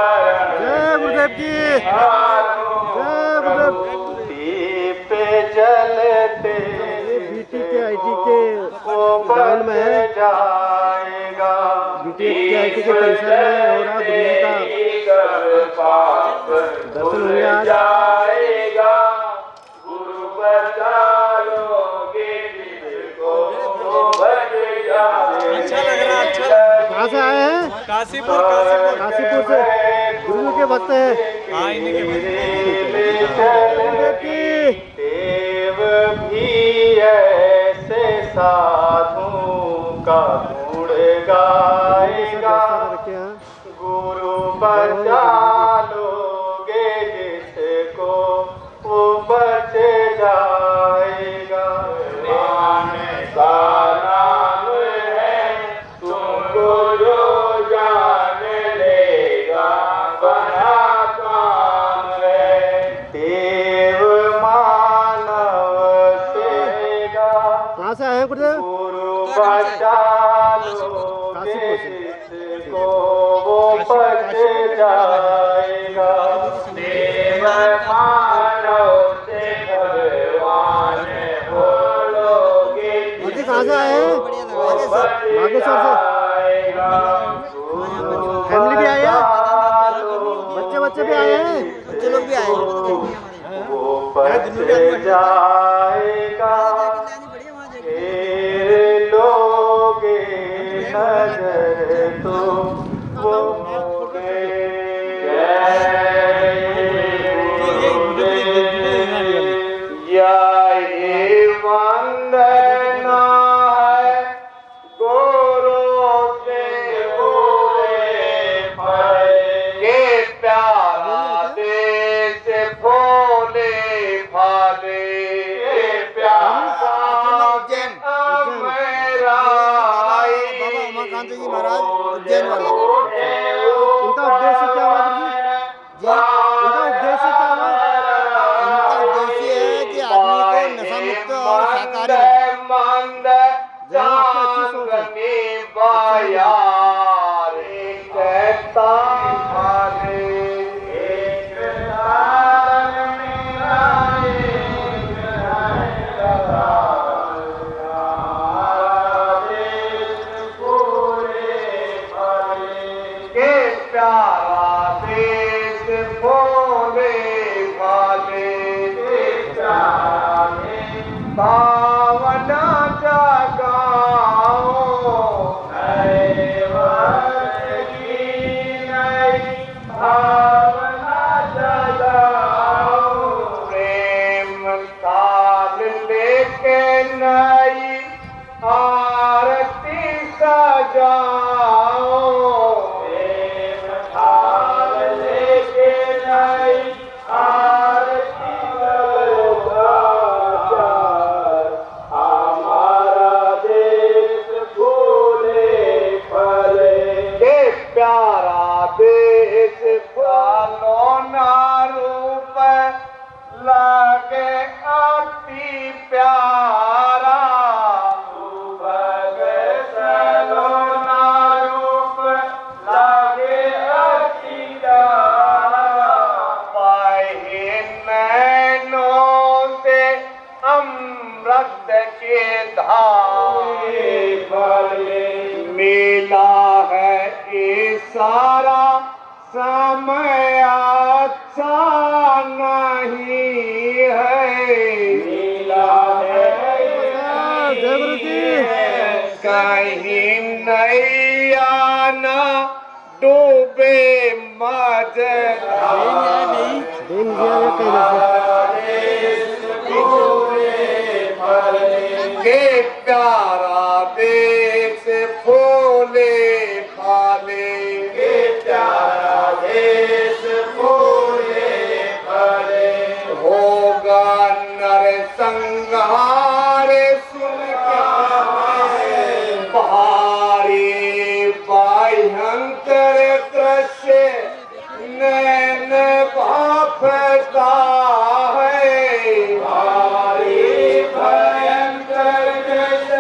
जय गुरुदेव की जय गुरुदेव। पे जलते बीटी के आईटी के ग्राउंड में है, बीटी के आईटी के परिसर में हो रहा गुरु का दर्शन होंगे आज। अच्छा लग रहा है, अच्छा लग रहा है। कहाँ से आए हैं? काशीपुर काशीपुर से गुरु के भक्त हैं। हाँ, इन्हीं के गुरुदेव की देव भी ऐसे साधु का गुण गाएगा। गुरु बचा लोगे जिसको वो बच जाएगा। का नाम है तुमको जो जान लेगा बड़ा काम है। देव मानव सेगा कहाँ से आए हैं गुरुदेव? गुरु बचा लोगे जिसको वो बच जाएगा। देव मानव से भगवान बोलोगे कहाँ से आए हैं? बागेश्वर से। फैमिली भी आई है, बच्चे भी आए हैं, बच्चे लोग भी आए हैं। वो बच जाएगा। फिर लोगे नजर तो वो यही वंदना है गुरु के बोले फल के प्यारा देश भोले भाले प्यारा उमाकांत जी महाराज उज्जैन वाले, उनका उद्देश्य क्या हुआ गुरु जी? उनका उद्देश्य क्या हुआ? उनका उद्देश्य है कि आदमी को नशा मुक्त और शाकाहारी बनाए। प्यारा देश भोले भाले भावना जगाओ भावना जगाओ। प्रेम ताल लेके नई आरती सजाओ। प्यारा देश फलो ना रूप लगे अति प्यारा। चलो ना रूप लगे अति प्यारा। पाए नैनों से अमृत के धारे मिला है ये सारा समय अच्छा नहीं है। मिला है जय गुरु जी। कहीं नैया ना डूबे मझधार। दिन गया के प्यारा देश भोले भाले के प्यारा देश भोले भाले। होगा नरसंहार सुन के भारी भयंकर दृश्य नैन भाफता है। भारी भयंकर दृश्य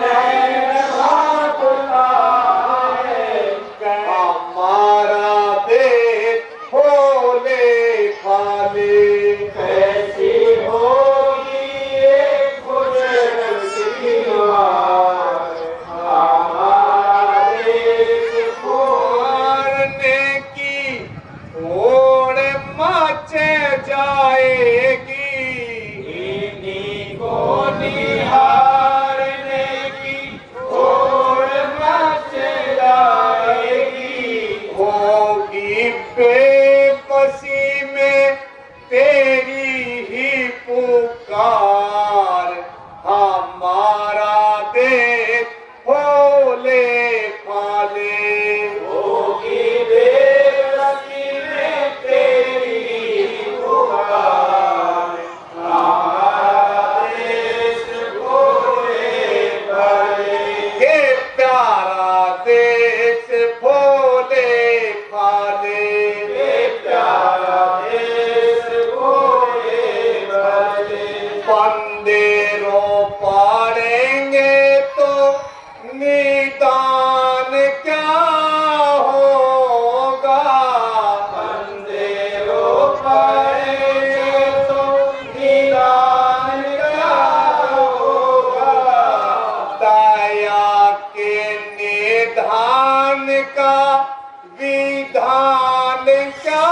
नैन भाफता है। हमारा देश बेबसी में तेरी ही पुकार, हमारा देश होले फाले। होगी बेबसी में तेरी पुकार, हमारा देश भोले भाले। के प्यारा देश भोले भाले, ये प्यारा देश भोले भाले। बंदेरों पड़ेंगे तो निदान क्या होगा, अंधेरों पड़ेंगे तो निदान क्या होगा। दया के निधान का विधान क्या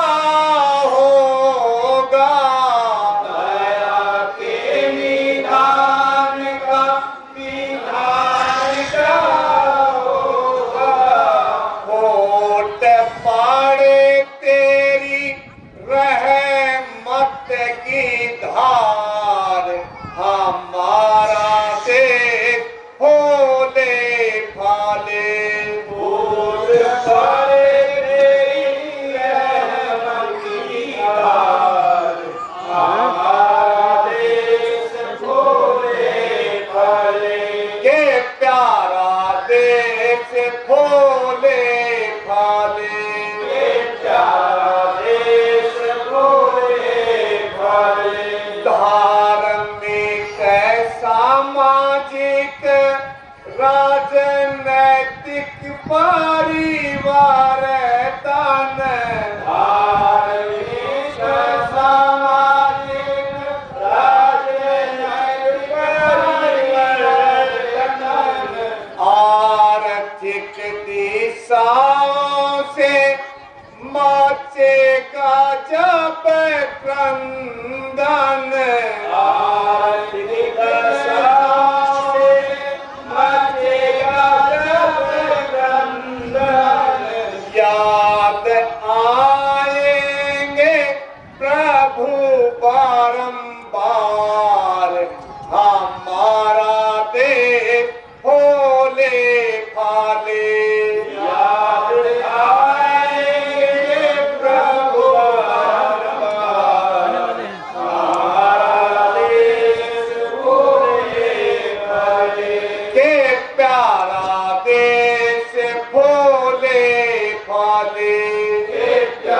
होगा, दया के निधान का विधान क्या होगा। होठ पाड़े तेरी रहमत की धार, हमारा देश होले फाले। फूल पड़े तेरी रहमत की धार, हमारा देश भोले भाले। के प्यारा देश भोले फाले। ये प्यारा देश भोले भाले। धार्मिक सामाजिक राजनैतिक परिवार तन, धार्मिक सामाजिक राजनैतिक परिवर्तन। आर्थिक दिशाओं से मचेगा जब क्रंदन, आर्थिक दशाओं से मचेगा जब क्रंदन। याद आएंगे प्रभु बारंबार, हमारा देश होले फाले। याद आएंगे प्रभु बारंबार, हमारा देश भोले भाले। के प्यारा देश भोले फाले। ये प्यारा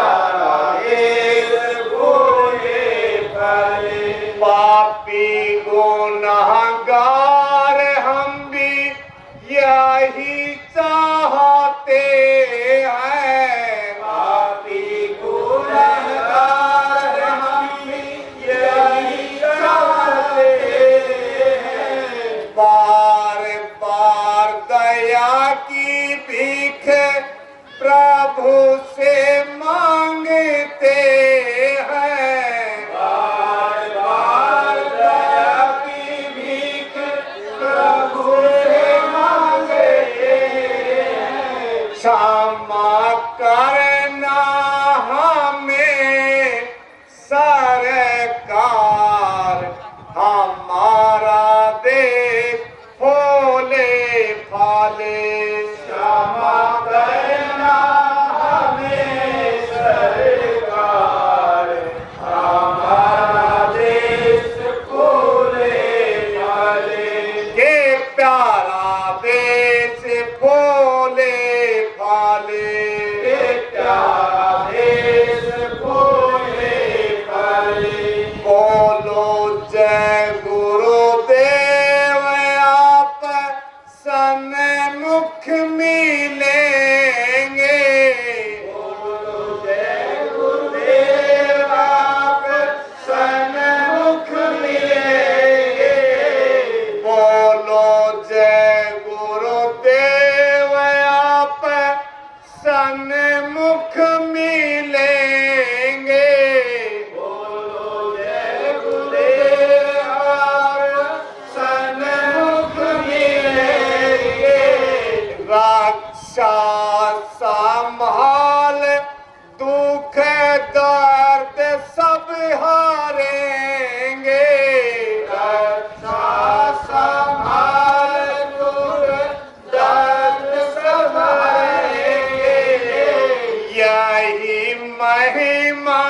यही महिमा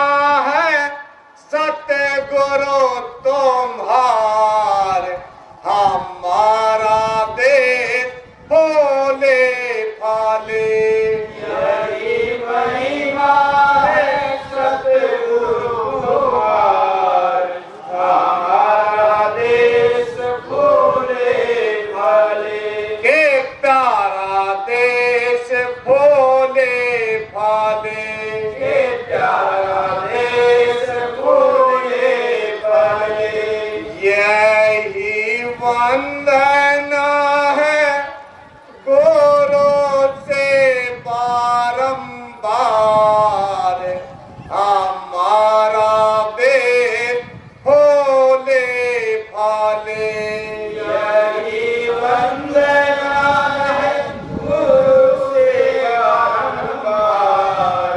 है सतगुरु तुम्हारे, हमारा देश फूले फाले। यही महिमा है सतगुरु तुम्हारे, हमारा देश फूले फले। के प्यारा देश फूले फाले। के प्यारा देश फूले फले। यही वंदना है गुरु से बारंबार, हमारा देश फूले फाले। यही वंदना है गुरु से बारंबार,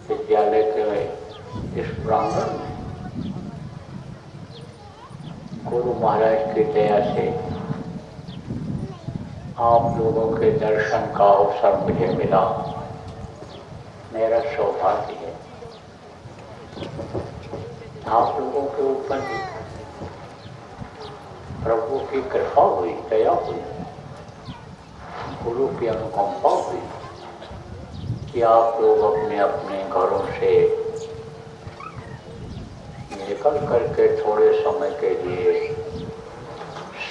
विद्यालय के इस प्रांगण में महाराज की दया से आप लोगों के दर्शन का अवसर मुझे मिला, मेरा सौभाग्य है। आप लोगों के ऊपर भी प्रभु की कृपा हुई, दया हुई, गुरु की अनुकंपा हुई कि आप लोग अपने अपने घरों से निकल करके थोड़े समय के लिए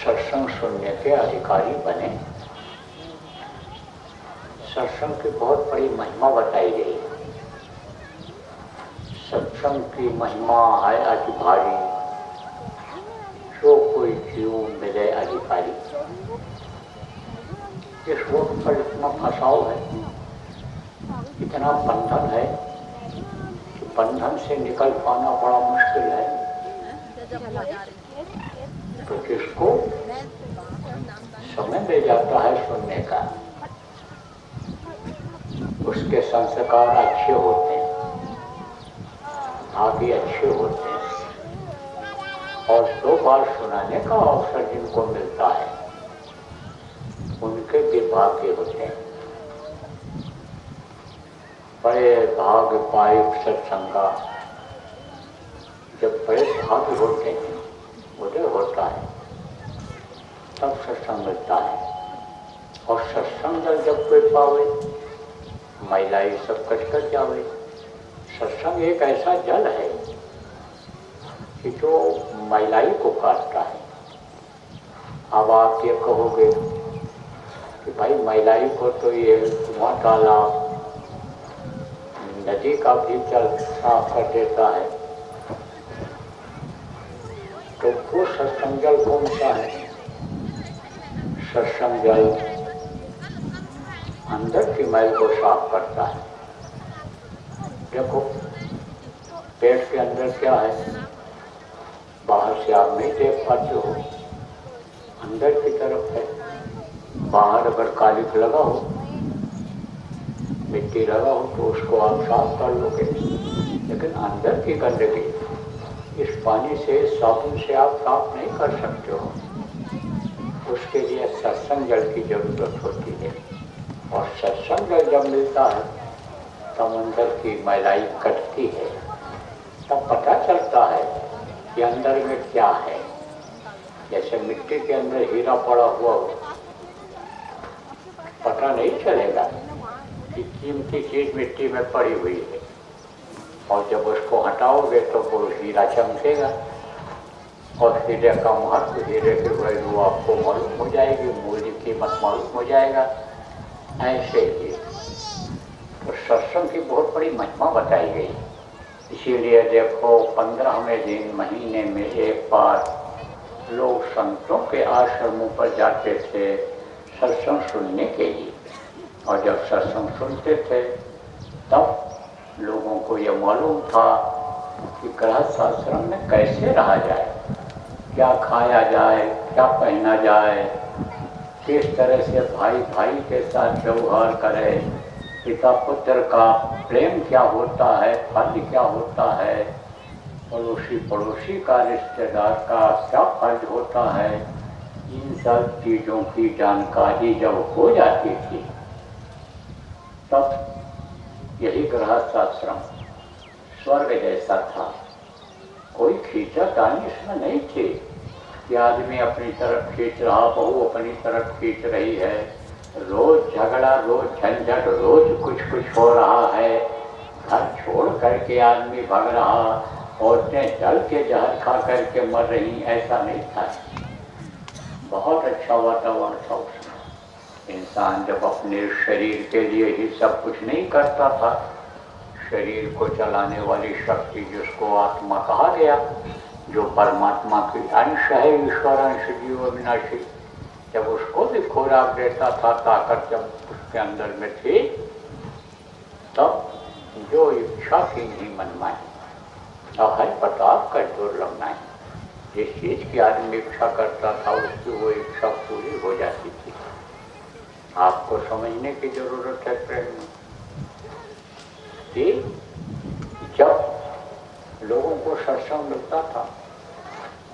सत्संग सुनने के अधिकारी बने। सत्संग की बहुत बड़ी महिमा बताई गई। सत्संग की महिमा है अति भारी, जो कोई जीव मिले अधिकारी। इस वक्त पर इतना फंसाव है, इतना बंधन है कि बंधन से निकल पाना बड़ा मुश्किल है। तो जिसको समय मिल जाता है सुनने का, उसके संस्कार अच्छे होते हैं, भाग्य अच्छे होते हैं, और 2 बार सुनाने का अवसर जिनको मिलता है उनके भी भाग्य होते हैं। बड़े भाग्य पाइप सत्संगा, जब बड़े भाग्य होते हैं, उदय होता है, तब सत्संग मिलता है। और सत्संग जब कोई पावे, महिलाएं सब कट कर जावे। सत्संग एक ऐसा जल है कि जो महिलाई को काटता है। अब आप ये कहोगे कि भाई महिलाई को तो ये कुआं तालाब नदी का भी जल साफ कर देता है, तो वो सत्संग जल कौन सा है? सत्संग जल अंदर की मैल को साफ करता है। देखो पेट के अंदर क्या है, बाहर से आप नहीं देख पाते हो, अंदर की तरफ है। बाहर अगर कालिक लगा हो, मिट्टी लगा हो, तो उसको आप साफ कर लोगे, लेकिन अंदर की गंदगी इस पानी से, साबुन से आप साफ नहीं कर सकते हो। उसके लिए सत्संग जल की जरूरत होती है। और सत्संग जल जब मिलता है तब अंदर की मैलाई कटती है, तब पता चलता है कि अंदर में क्या है। जैसे मिट्टी के अंदर हीरा पड़ा हुआ हो, पता नहीं चलेगा कि कीमती चीज मिट्टी में पड़ी हुई है, और जब उसको हटाओगे तो वो हीरा चमकेगा, और हीरे का महत्व, हीरे की वैल्यू आपको मालूम हो जाएगी, मूल्य कीमत मालूम हो जाएगा। ऐसे ही तो सत्संग की बहुत बड़ी महिमा बताई गई। इसीलिए देखो 15वें दिन महीने में एक बार लोग संतों के आश्रमों पर जाते थे सत्संग सुनने के लिए। और जब सत्संग सुनते थे तब लोगों को ये मालूम था कि गृहस्थ आश्रम में कैसे रहा जाए, क्या खाया जाए, क्या पहना जाए, किस तरह से भाई भाई के साथ व्यवहार करे, पिता पुत्र का प्रेम क्या होता है, फर्ज क्या होता है, पड़ोसी पड़ोसी का, रिश्तेदार का क्या फर्ज होता है। इन सब चीज़ों की जानकारी जब हो जाती थी तब यही गृहस्थ आश्रम स्वर्ग जैसा था। कोई खींचातानी इसमें नहीं थी कि आदमी अपनी तरफ खींच रहा, बहू अपनी तरफ खींच रही है। रोज झगड़ा, रोज झंझट, रोज कुछ कुछ हो रहा है। घर छोड़ करके आदमी भाग रहा, औरतें जल के जहर खा करके मर रही, ऐसा नहीं था। बहुत अच्छा वातावरण था उसमें। इंसान जब अपने शरीर के लिए ही सब कुछ नहीं करता था, शरीर को चलाने वाली शक्ति जिसको आत्मा कहा गया, जो परमात्मा की अंश है, ईश्वर अंश जीव अविनाशी, जब उसको भी खुराक देता था, ताकत जब उसके अंदर में थी, तब जो इच्छा की नहीं मनमानी, अभय प्रताप का दुर्लभ नहीं। जिस चीज की आदमी इच्छा करता था उसकी वो इच्छा पूरी हो जाती थी। आपको समझने की जरूरत है प्रेम में कि जब लोगों को सत्संग मिलता था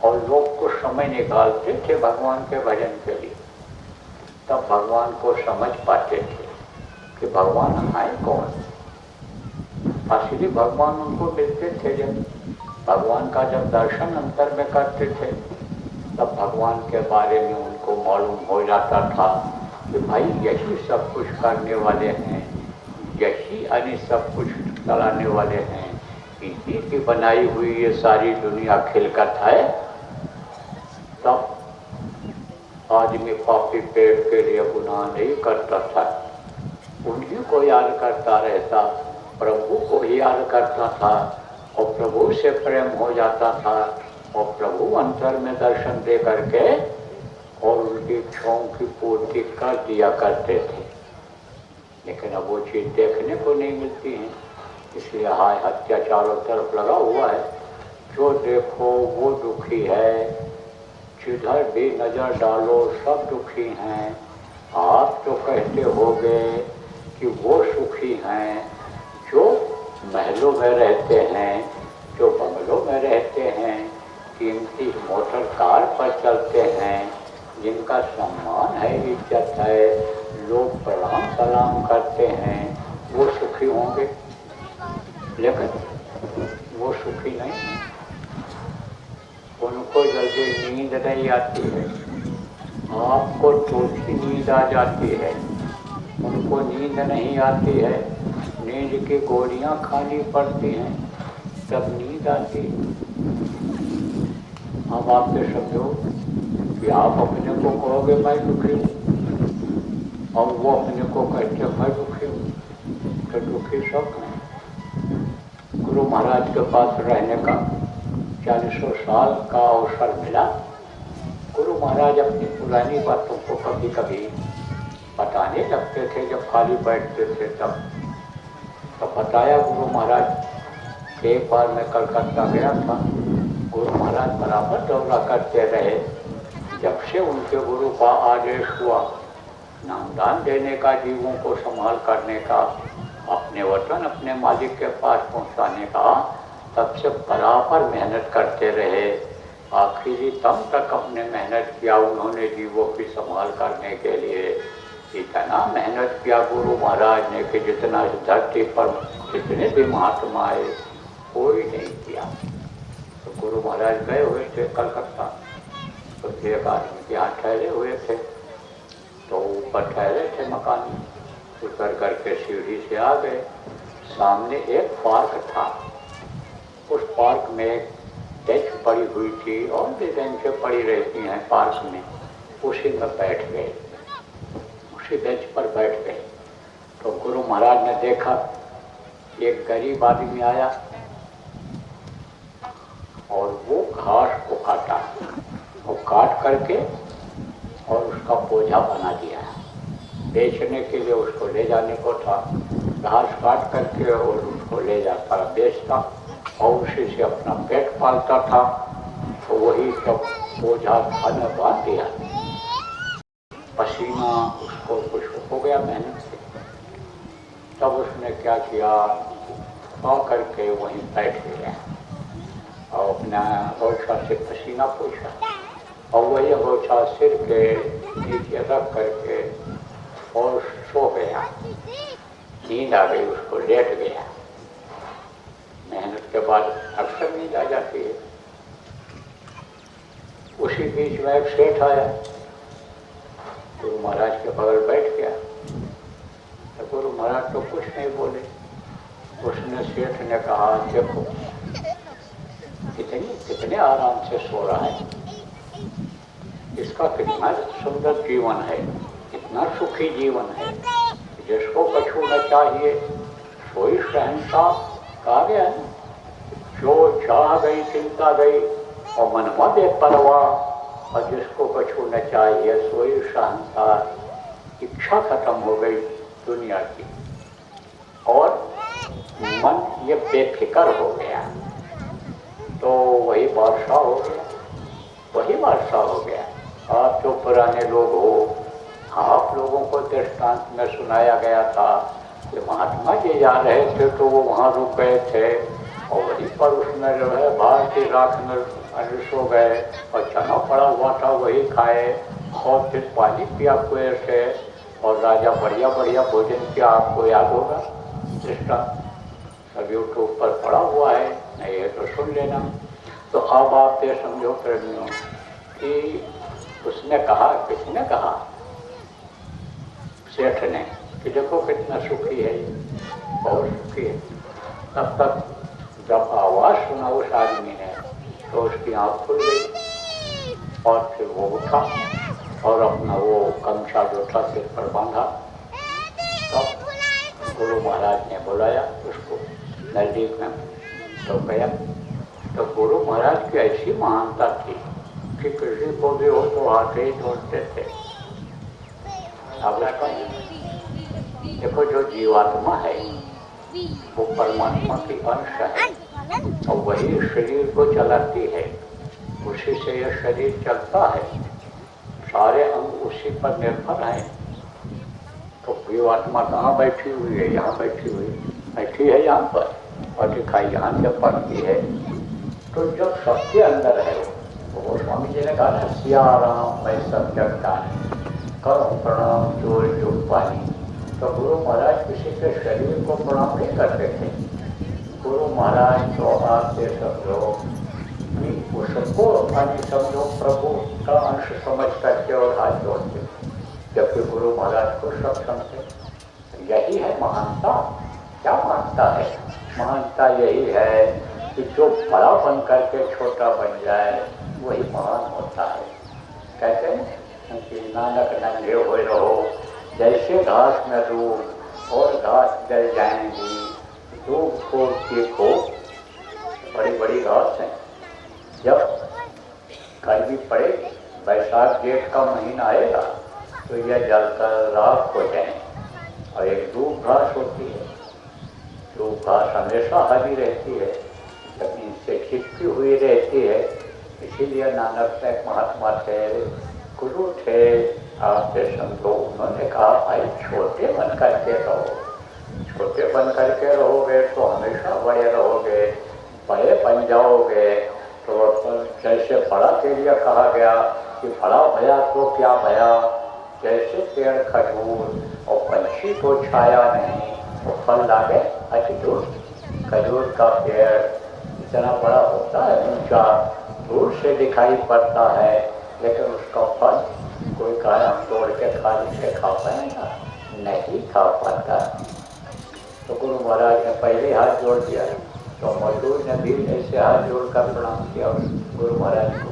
और लोग कुछ समय निकालते थे भगवान के भजन के लिए, तब भगवान को समझ पाते थे कि भगवान है कौन। असली भगवान उनको मिलते थे। जब भगवान का जब दर्शन अंतर में करते थे तब भगवान के बारे में उनको मालूम हो जाता था कि भाई यही सब कुछ करने वाले हैं, यही अन्य सब कुछ चलाने वाले हैं, इसी की बनाई हुई ये सारी दुनिया खिलकत है। तब आदमी पापी पेट के लिए गुनाह नहीं करता था, उन्हीं को याद करता रहता, प्रभु को ही याद करता था और प्रभु से प्रेम हो जाता था और प्रभु अंतर में दर्शन दे करके और उनकी इच्छाओं की पूर्ति कर दिया करते थे। लेकिन अब वो चीज़ देखने को नहीं मिलती है, इसलिए हाय हत्या चारों तरफ लगा हुआ है। जो देखो वो दुखी है, जिधर भी नजर डालो सब दुखी हैं। आप तो कहते होगे कि वो सुखी हैं जो महलों में रहते हैं, जो बंगलों में रहते हैं, कीमती मोटर कार पर चलते हैं, जिनका सम्मान है, इज्जत है, लोग प्रणाम सलाम करते हैं, वो सुखी होंगे। लेकिन वो सुखी नहीं है, उनको जल्दी नींद नहीं आती है। आपको थोड़ी नींद आ जाती है, उनको नींद नहीं आती है। नींद की गोलियां खानी पड़ती हैं तब नींद आती है। अब आपसे समझो कि आप अपने को कहोगे मैं दुखी हूँ और वो अपने को कहते मैं दुखी हूँ, तो दुखी सब हैं। गुरु महाराज के पास रहने का 40 साल का अवसर मिला। गुरु महाराज अपनी पुरानी बातों को कभी कभी बताने लगते थे जब खाली बैठते थे तब बताया गुरु महाराज। एक बार मैं कलकत्ता गया था, गुरु महाराज बराबर दौरा करते रहे। जब से उनके गुरु का आदेश हुआ नामदान देने का, जीवों को संभाल करने का, अपने वतन अपने मालिक के पास पहुंचाने का, तब से बराबर मेहनत करते रहे। आखिरी दम तक अपने मेहनत किया उन्होंने जीवों की संभाल करने के लिए। इतना मेहनत किया गुरु महाराज ने कि जितना इस धरती पर जितने भी महात्मा आए कोई नहीं किया। तो गुरु महाराज गए हुए थे कलकत्ता, तो एक आदमी के यहाँ ठहरे हुए थे, तो ऊपर ठहरे थे मकान में, उतर करके सीढ़ी से आ गए। सामने एक पार्क था, उस पार्क में एक बेंच पड़ी हुई थी और भी बेंचें पड़ी रहती हैं पार्क में, उसी में बैठ गए, उसी बेंच पर बैठ गए। तो गुरु महाराज ने देखा एक गरीब आदमी आया और वो घास को काटा, वो काट करके और उसका बोझा बना दिया। बेचने के लिए उसको ले जाने को था, घास काट करके और उसको ले जाता बेचता और उसी से अपना पेट पालता था। तो वही सब बोझा खाने बांध दिया, पसीना उसको कुछ हो गया मेहनत से। तब उसने क्या किया, आ करके वहीं बैठ गया और अपना गोछा से पसीना पूछा और वही गोछा सिर के नीचे रख करके और सो गया। नींद आ गई उसको, लेट गया। मेहनत के बाद अक्सर नींद आ जाती है। उसी बीच में एक सेठ आया, गुरु महाराज के बगल बैठ गया। तो गुरु महाराज तो कुछ नहीं बोले। उसने सेठ ने कहा देखो कितने आराम से सो रहा है, इसका कितना सुंदर जीवन है, कितना सुखी जीवन है। जिसको कछु न चाहिए सोई शहंशाह कहा गया है। जो चाह गई चिंता गई और मनवा बेपरवाह, और जिसको कछु न चाहिए सोई शहंशाह। इच्छा खत्म हो गई दुनिया की और मन ये बेफिक्र हो गया, तो वही बादशाह हो गया, वही बादशाह हो गया। आप जो पुराने लोग हो, आप लोगों को दृष्टांत में सुनाया गया था कि महात्मा जी जा रहे थे तो वो वहाँ रुक गए थे, और वहीं पर उसमें जो है बाहर की राख में सो गए और चना पड़ा हुआ था वही खाए और फिर पानी पिया कुएं से और राजा बढ़िया बढ़िया भोजन किया। आपको याद होगा इसका सब यूट्यूब पर पड़ा हुआ है, नहीं है तो सुन लेना। तो अब आप ये समझो प्रेमियों कि उसने कहा, किसने कहा? सेठ ने, कि देखो कितना सुखी है, बहुत सुखी है। तब तक जब आवाज सुना उस आदमी ने तो उसकी आंख खुल गई और फिर वो उठा और अपना वो गमछा जो था सिर पर बांधा। तब गुरु महाराज ने बुलाया उसको नजदीक में, तो गया। तो गुरु महाराज की ऐसी महानता थी कि किसी को भी हो तो हाथ ही जोड़ते थे। अब उसका देखो जो जीवात्मा है वो परमात्मा की अंश है और वही शरीर को चलाती है, उसी से यह शरीर चलता है, सारे अंग उसी पर निर्भर हैं। तो जीवात्मा कहाँ बैठी हुई है? यहाँ बैठी हुई, बैठी है यहाँ पर और दिखाई यहाँ से पड़ती है। तो जब सबके अंदर है वो स्वामी जी ने कहा ना, सिया राम मैं सब जगता करो प्रणाम जोर जो पानी। तो गुरु महाराज किसी के शरीर को प्रणाम नहीं करते थे। गुरु महाराज तो आपसे समझो कि उसको मानी समझो प्रभु का अंश समझ करके और हाथ जोड़ते, जबकि गुरु महाराज को सब समझे। यही है महानता। क्या महानता है? महानता यही है कि जो बड़ा बन करके छोटा बन जाए वही महान होता है। कहते हैं कि नानक नंगे हुए रहो, जैसे घास में रूप और घास जल जाएंगी, धूप को देखो, बड़ी बड़ी घास है। जब गर्मी पड़ेगी, बैसाख जेठ का महीना आएगा तो यह जलकर राख हो जाए। और एक धूप घास होती है, धूप घास हमेशा हरी रहती है, जमीन से खिंचती हुई रहती है। इसीलिए नानक से महात्मा थे, गुरु थे, आपसे समझो, उन्होंने कहा भाई छोटे बन करके रहो, छोटे बन करके रहोगे तो हमेशा बड़े रहोगे, बड़े बन जाओगे तो जैसे बड़ा के लिए कहा गया कि बड़ा भया तो क्या भया, जैसे पेड़ खजूर और पंछी को छाया नहीं वो फल लागे अति खजूर का पेड़ इतना बड़ा होता है, ऊंचा, दूर से दिखाई पड़ता है, लेकिन उसका फल कोई कहा हम तोड़ के खाली से खा पाएगा, नहीं खा पाता। तो गुरु महाराज ने पहले हाथ जोड़ दिया, तो मजदूर ने भी ऐसे हाथ जोड़कर प्रणाम किया गुरु महाराज को।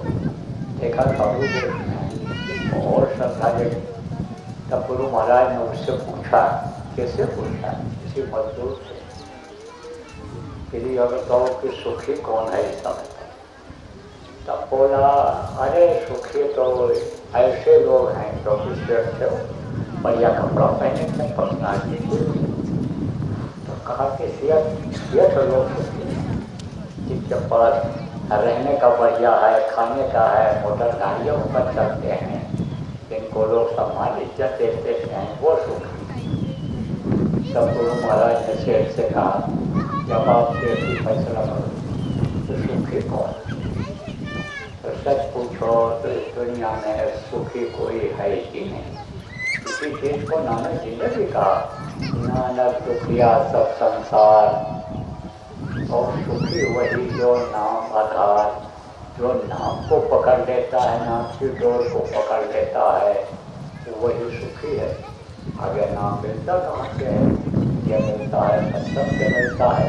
देखा साधु में और श्रद्धा जगी। तब गुरु महाराज ने उससे पूछा, कैसे पूछा? किसी मजदूर से, यदि बताओ कि सुखी कौन है इस समय? तब बोला, अरे सुखी तो ऐसे लोग हैं जो किसी अच्छे बढ़िया कपड़ा पहने थे, पर्सनालिटी। तो कहा कि सेठ लोग सुखी हैं जिनके पास रहने का बढ़िया है, खाने का है, मोटर गाड़ियों पर चलते हैं, जिनको लोग सम्मान इज्जत देते हैं, वो सुखी। तब गुरु महाराज ने सेठ से कहा, जब आप सेठ ही फैसला करो तो सुखी कौन? तो सच पूछो तो इस दुनिया में सुखी कोई है ही नहीं। किसी चीज को नानक जी ने भी कहा, नानक दुखिया सब संसार, और सुखी वही जो नाम आधार, जो नाम को पकड़ लेता है, नाम की डोर को पकड़ लेता है, वही सुखी है। आगे नाम मिलता कहाँ से है? यह मिलता है सत्संग से मिलता है,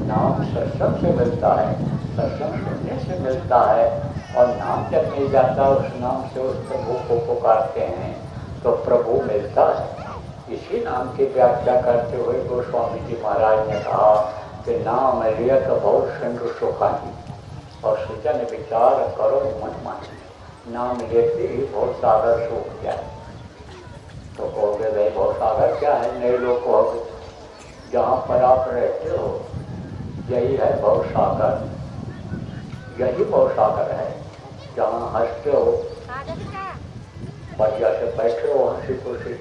नाम सत्संग से मिलता है, सत्संग सुनने से मिलता है। और नाम जब मिल जाता है, उस नाम से उस प्रभु को पुकारते हैं तो प्रभु मिलता है। इसी नाम की व्याख्या करते हुए गोस्वामी जी महाराज ने कहा कि नाम लियत बहुत सिंधु सुखानी, और सुजन विचार करो मन मानी, नाम लेते ही बहुत सागर सूख जाए। तो कहोगे भाई बहुत सागर क्या है? नए लोग कहोगे जहाँ पर आप रहते हो यही है बहुत सागर, यही बहुत सागर है। जहाँ हंसते हो, बढ़िया से बैठे हो हंसी खुशी,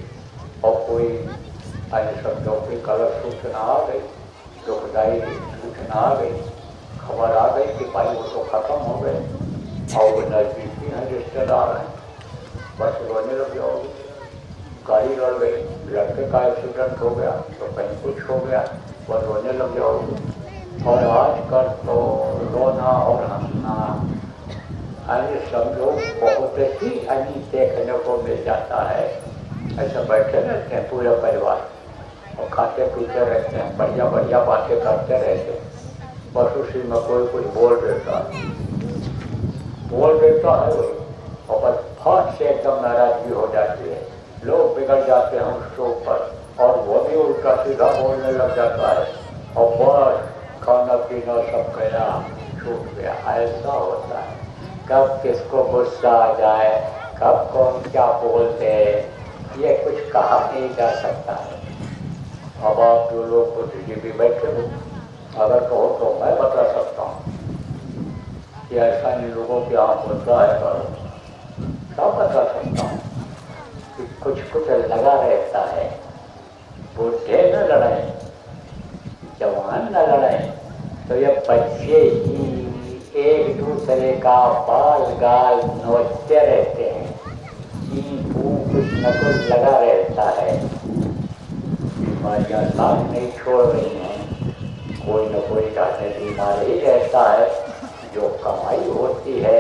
और कोई ऐसे शब्दों की गलत सूचना आ गई, दुखदायी सूचना आ गई, खबर आ गई कि भाई वो तो खत्म हो गए और वो नजदीकी हैं रिश्तेदार हैं, बस रोने लग जाओगे। गाड़ी लड़ गई, लड़के का एक्सीडेंट हो गया तो कहीं कुछ हो गया, वह रोने लग जाओगे। और आजकल तो रोना और हंसना अन्य सब लोग बहुत ही अन्य देखने को मिल जाता है। ऐसे बैठे रहते हैं पूरे परिवार और खाते पीते रहते हैं, बढ़िया बढ़िया बातें करते रहते हैं, बस उसी में कोई कुछ बोल देता है और बस फट से एकदम नाराजगी हो जाती है, लोग बिगड़ जाते हैं उसके ऊपर और वो भी उल्टा सीधा बोलने लग जाता है और बस खाना पीना सब गया, छूट गया। ऐसा होता है, कब किसको गुस्सा आ जाए, कब कौन क्या बोल दे, ये कुछ कहा नहीं जा सकता है। अब आप जो लोग बुद्धिजीवी बैठे हो, अगर कहो तो मैं बता सकता हूँ कि ऐसा इन लोगों के यहाँ होता है, करो सब बता सकता हूँ कि कुछ कुछ लगा रहता है। बूढ़े न लड़ाए, जवान न लड़ाए, तो ये बच्चे ही एक दूसरे का बाल गाल नोचते रहते हैं, कुछ न कुछ लगा रहता है। बीमारियाँ साथ नहीं छोड़ रही हैं, कोई न कोई जाने बीमार ही रहता है। जो कमाई होती है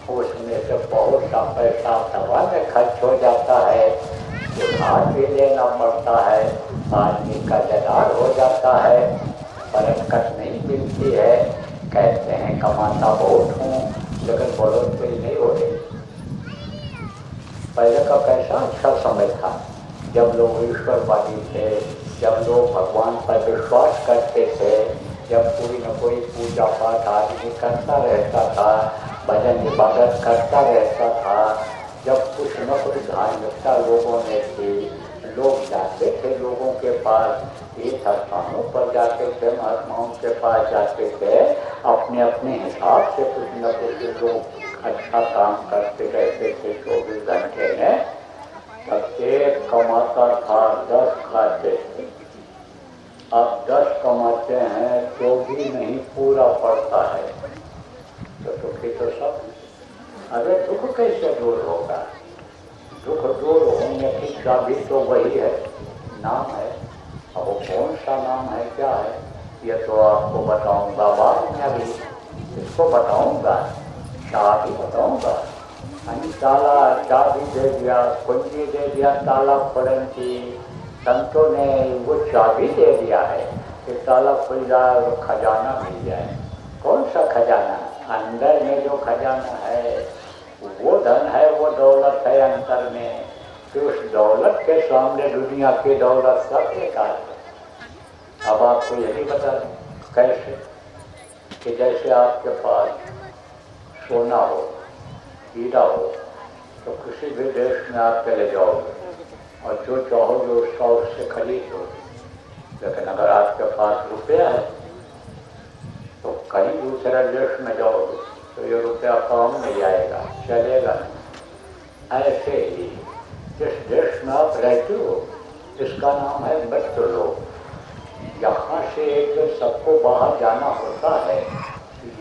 उसमें से बहुत सा पैसा दवा में खर्च हो जाता है, उधार भी लेना पड़ता है, आदमी का जगार हो जाता है, बरकत नहीं मिलती है। कहते हैं कमाता बहुत हूँ लेकिन बढ़ोतरी नहीं हो रही। पहले का कैसा अच्छा समय था, जब लोग ईश्वरवादी थे, जब लोग भगवान पर विश्वास करते थे, जब कोई न कोई पूजा पाठ आदमी करता रहता था, भजन इबादत करता रहता था, जब कुछ न कुछ धार्मिकता लोगों में थी, लोग जाते थे लोगों के पास, तीर्थ स्थानों पर जाते थे, महात्माओं के पास जाते थे, अपने अपने हिसाब से कुछ न कुछ लोग अच्छा काम करते रहते थे 24 घंटे में। तब एक कमाता था 10 खाते थे, अब 10 कमाते हैं तो भी नहीं पूरा पड़ता है, तो दुखी तो सब। अरे दुख कैसे दूर होगा? दुख दूर होने की चाबी तो वही है, नाम है। अब वो कौन सा नाम है, क्या है, ये तो आपको बताऊंगा बाद में, अभी इसको बताऊंगा, चाबी बताऊंगा। ताला चाबी दे दिया, कुंजी दे दिया, ताला खोलने की, संतों ने वो चाबी दे दिया है कि ताला खुल जाए और खजाना मिल जाए। कौन सा खजाना? अंदर में जो खजाना है वो धन है, वो दौलत है अंतर में, कि उस दौलत के सामने दुनिया की दौलत सब बेकार है। अब आपको यही बता दें कैसे, कि जैसे आपके पास सोना हो, हीरा हो, तो किसी भी देश में आप चले जाओगे और जो चाहोगे उसका उससे खरीद लो। लेकिन अगर आपके पास रुपया है तो कहीं दूसरे देश में जाओगे तो ये रुपया काम नहीं आएगा, चलेगा नहीं। ऐसे ही जिस देश में आप रहते हो इसका नाम है मृत्यु लोक। यहाँ से एक दिन सबको बाहर जाना होता है,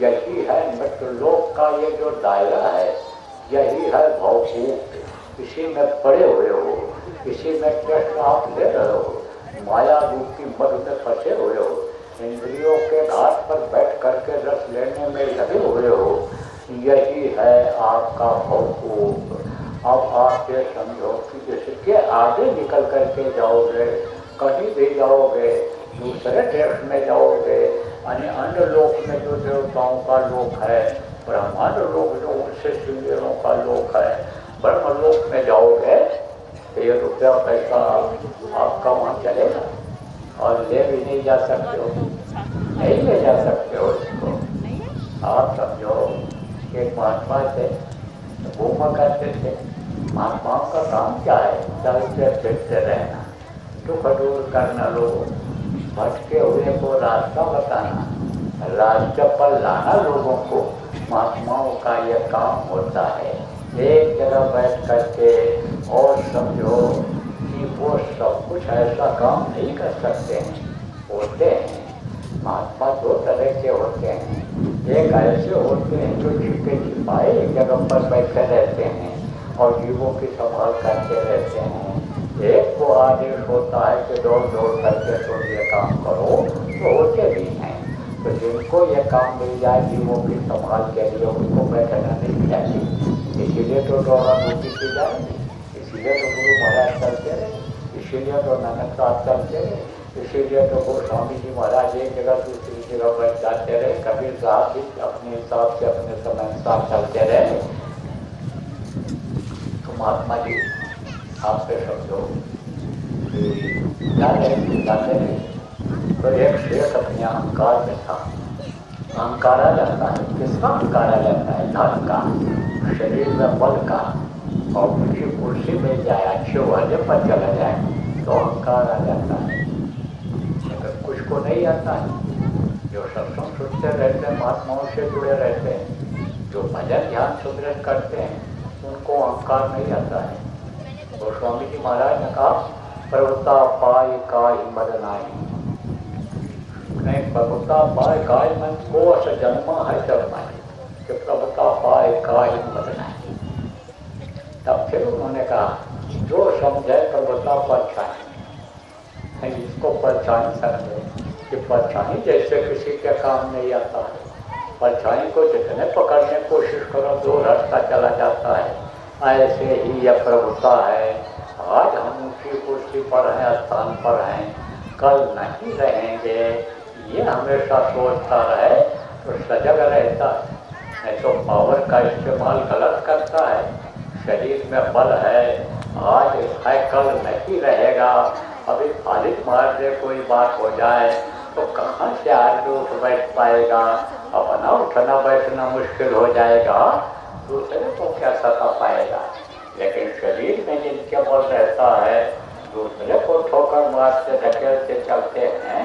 यही है मृत्यु लोक का ये जो दायरा है, यही है भौतिक। इसी में पड़े हुए हो, इसी में कष्ट आप ले रहे हो, माया रूप की मद में फंसे हुए हो, इंद्रियों के घाट पर बैठ करके रस लेने में लगे हुए हो, यही है आपका भौतिक। अब आप ये समझो कि इसके आगे निकल करके जाओगे, कहीं भी जाओगे, दूसरे देश में जाओगे, अन्य लोक में जो देवताओं का लोक है, ब्रह्मांड लोक जो उनसे सिंगरों का लोक है, ब्रह्मलोक में जाओगे तो ये रुपया पैसा आपका वहाँ चलेगा और ले भी नहीं जा सकते हो, नहीं ले जा सकते हो इसको। आप समझो कि महात्मा थे, घूमा करते थे, महात्माओं का काम क्या है? चलते फिरते रहना, दुख दूर करना, लोगों भटके हुए को रास्ता बताना, रास्ते पर लाना लोगों को, महात्माओं का यह काम होता है। एक जगह बैठ करके और समझो कि वो सब कुछ ऐसा काम नहीं कर सकते हैं। होते हैं महात्मा दो तरह के होते हैं, एक ऐसे होते हैं जो छिपे छिपाए एक जगह पर बैठे रहते हैं और जीवों की संभाल करते रहते हैं। एक को आदेश होता है कि दौड़ दौड़ करके तुम ये काम करो, तो होते भी हैं। तो जिनको ये काम मिल जाए जीवों की संभाल के लिए, उनको बैठना नहीं चाहिए। इसीलिए तो दौड़ा धूपी की जाएगी, इसीलिए तो गुरु महाराज चलते रहे, इसीलिए तो नानक साहब चलते रहे, इसीलिए तो गोस्वामी जी महाराज एक जगह दूसरी जगह पर जाते रहे, कबीर साहब भी अपने हिसाब से अपने समय साथ चलते रहे। तो महात्मा जी आपसे समझो जाते रहे। तो एक शेष अपने अहंकार में था। अहंकार आ जाता है, किसका अहंकार आ जाता है? धन का, शरीर में बल का, और मुझे कुर्सी मिल जाए, अच्छे वाले पर चला जाए तो अहंकार आ जाता है। अगर कुछ को नहीं आता है, जो सत्संग सुनते रहते हैं, महात्माओं से जुड़े रहते हैं, जो भजन ध्यान सुमिरन करते हैं, उनको अहंकार नहीं आता है। तो स्वामी जी महाराज ने कहा प्रभुता पाए काय मद नाही, नहीं प्रभुता पाए काय मन को अस जन्मा है जन्माए, कि प्रभुता पाए काय मद नाही। तब फिर उन्होंने कहा जो समझे प्रभुता परछाई, इसको परछाई समझे कि परछाई जैसे किसी के काम नहीं आता है। परछाई को जितने पकड़ने की कोशिश करो दो रास्ता चला जाता है, ऐसे ही यह प्रभुता है। आज हम ऊंची कुर्सी पर हैं, स्थान पर हैं, कल नहीं रहेंगे, ये हमेशा सोचता रहे तो सजग रहता है। नहीं तो पावर का इस्तेमाल गलत करता है। शरीर में बल है, आज है कल नहीं रहेगा, अभी फालिक मार दे कोई बात हो जाए तो कहाँ से आदमी उठ बैठ पाएगा, अपना उठना बैठना मुश्किल हो जाएगा, दूसरे को क्या सता पाएगा। लेकिन शरीर में जिनके बल रहता है, दूसरे को ठोकर मारते धकेलते चलते हैं,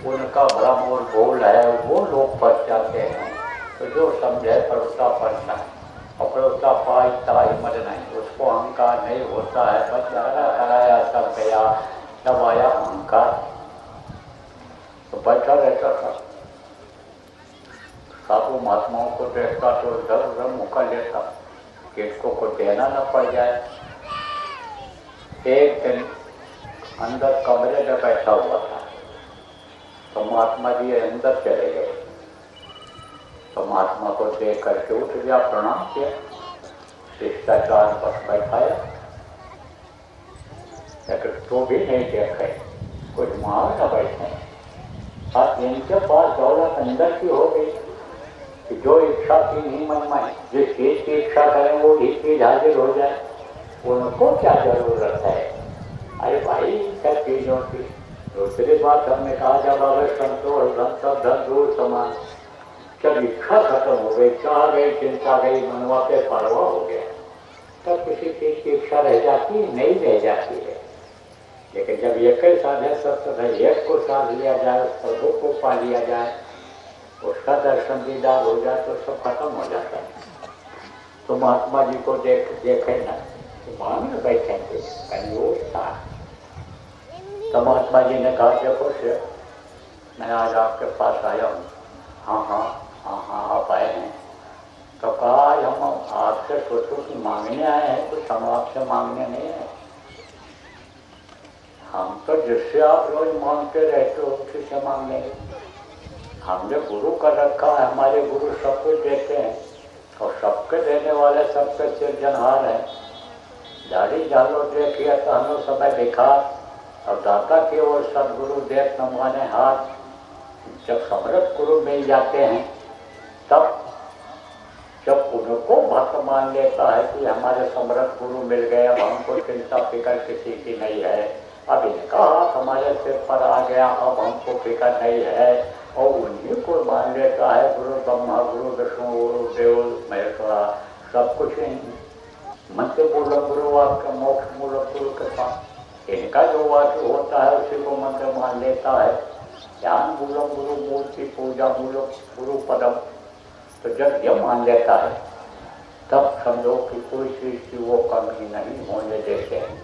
उनका भ्रम और भूल है, वो लोग पड़ जाते हैं। तो जो समझे प्रभुता पड़ता है, और प्रभुता पाई मद नहीं, उसको अहंकार नहीं होता है। बचारा कराया सब गया, जब आया अहंकार तो बैठा रहता था। साधु महात्माओं को देखता तो इधर उधर मुका लेता कि इसको को देना न पड़ जाए। एक दिन अंदर कमरे में बैठा हुआ था, तो महात्मा जी अंदर चले गए। तो महात्मा को देख करके उठ गया, प्रणाम किया, शिष्टाचार पर बैठाया। लेकिन तो भी नहीं देखे, कुछ मार न बैठे। अब इनके पास दौलत अंदर की हो गई कि जो इच्छा की नहीं मन में, जिस चीज की इच्छा करें वो भी चीज हाजिर हो जाए, उनको क्या जरूरत है। अरे भाई सब चीजों की। दूसरी बात हमने कहा जब अगर संतोष धन धन दूर समान, जब इच्छा खत्म हो गई, चाह गई, चिंता गई, मनवा पे परवा हो गया, तब किसी चीज की इच्छा रह जाती नहीं रह जाती है। लेकिन जब एक ही साधे सत्य एक को साध लिया जाए, प्रभु को पा लिया जाए, उसका दर्शन दीदार हो जाए तो सब खत्म हो जाता है। तो महात्मा जी को देखे ना, तो मान में बैठेंगे कहीं वो था। तो महात्मा जी ने कहा देखो से मैं आज आपके पास आया हूँ। हाँ हाँ हाँ हाँ आप आए हैं। तो कहा आज हम आपसे सोचो कि मांगने आए हैं, कुछ हम आपसे मांगने नहीं है। हम तो जिससे आप रोज मांगते रहते हो उसी से मांग लेंगे। हमने गुरु कर रखा है, हमारे गुरु सब कुछ देते हैं और सबके देने वाले सबके सिरजनहार हैं। दाढ़ी जालो देखिए तो हमें समय दिखा और दाता की ओर सदगुरु देख न माने हाथ। जब समर्थ गुरु मिल जाते हैं तब जब उनको भक्त मान लेता है कि हमारे समर्थ गुरु मिल गए, अब हमको चिंता फिक्र किसी की नहीं है, अब इनका हाथ हमारे सिर पर आ गया, अब हमको फिक्र नहीं है, और उन्हीं को मान लेता है गुरु ब्रह्मा गुरु विष्णु गुरु देव महेश्वरा सब कुछ मंत्र मूलक गुरु वाक्य मोक्ष मूलक गुरु के साथ इनका जो वाक्य होता है उसी को मंत्र मान लेता है। ज्ञान मूलक गुरु मूर्ति पूजा मूलक गुरु पदम। तो जब यह मान लेता है तब समझो कि कोई चीज की वो कमी नहीं होने देते हैं।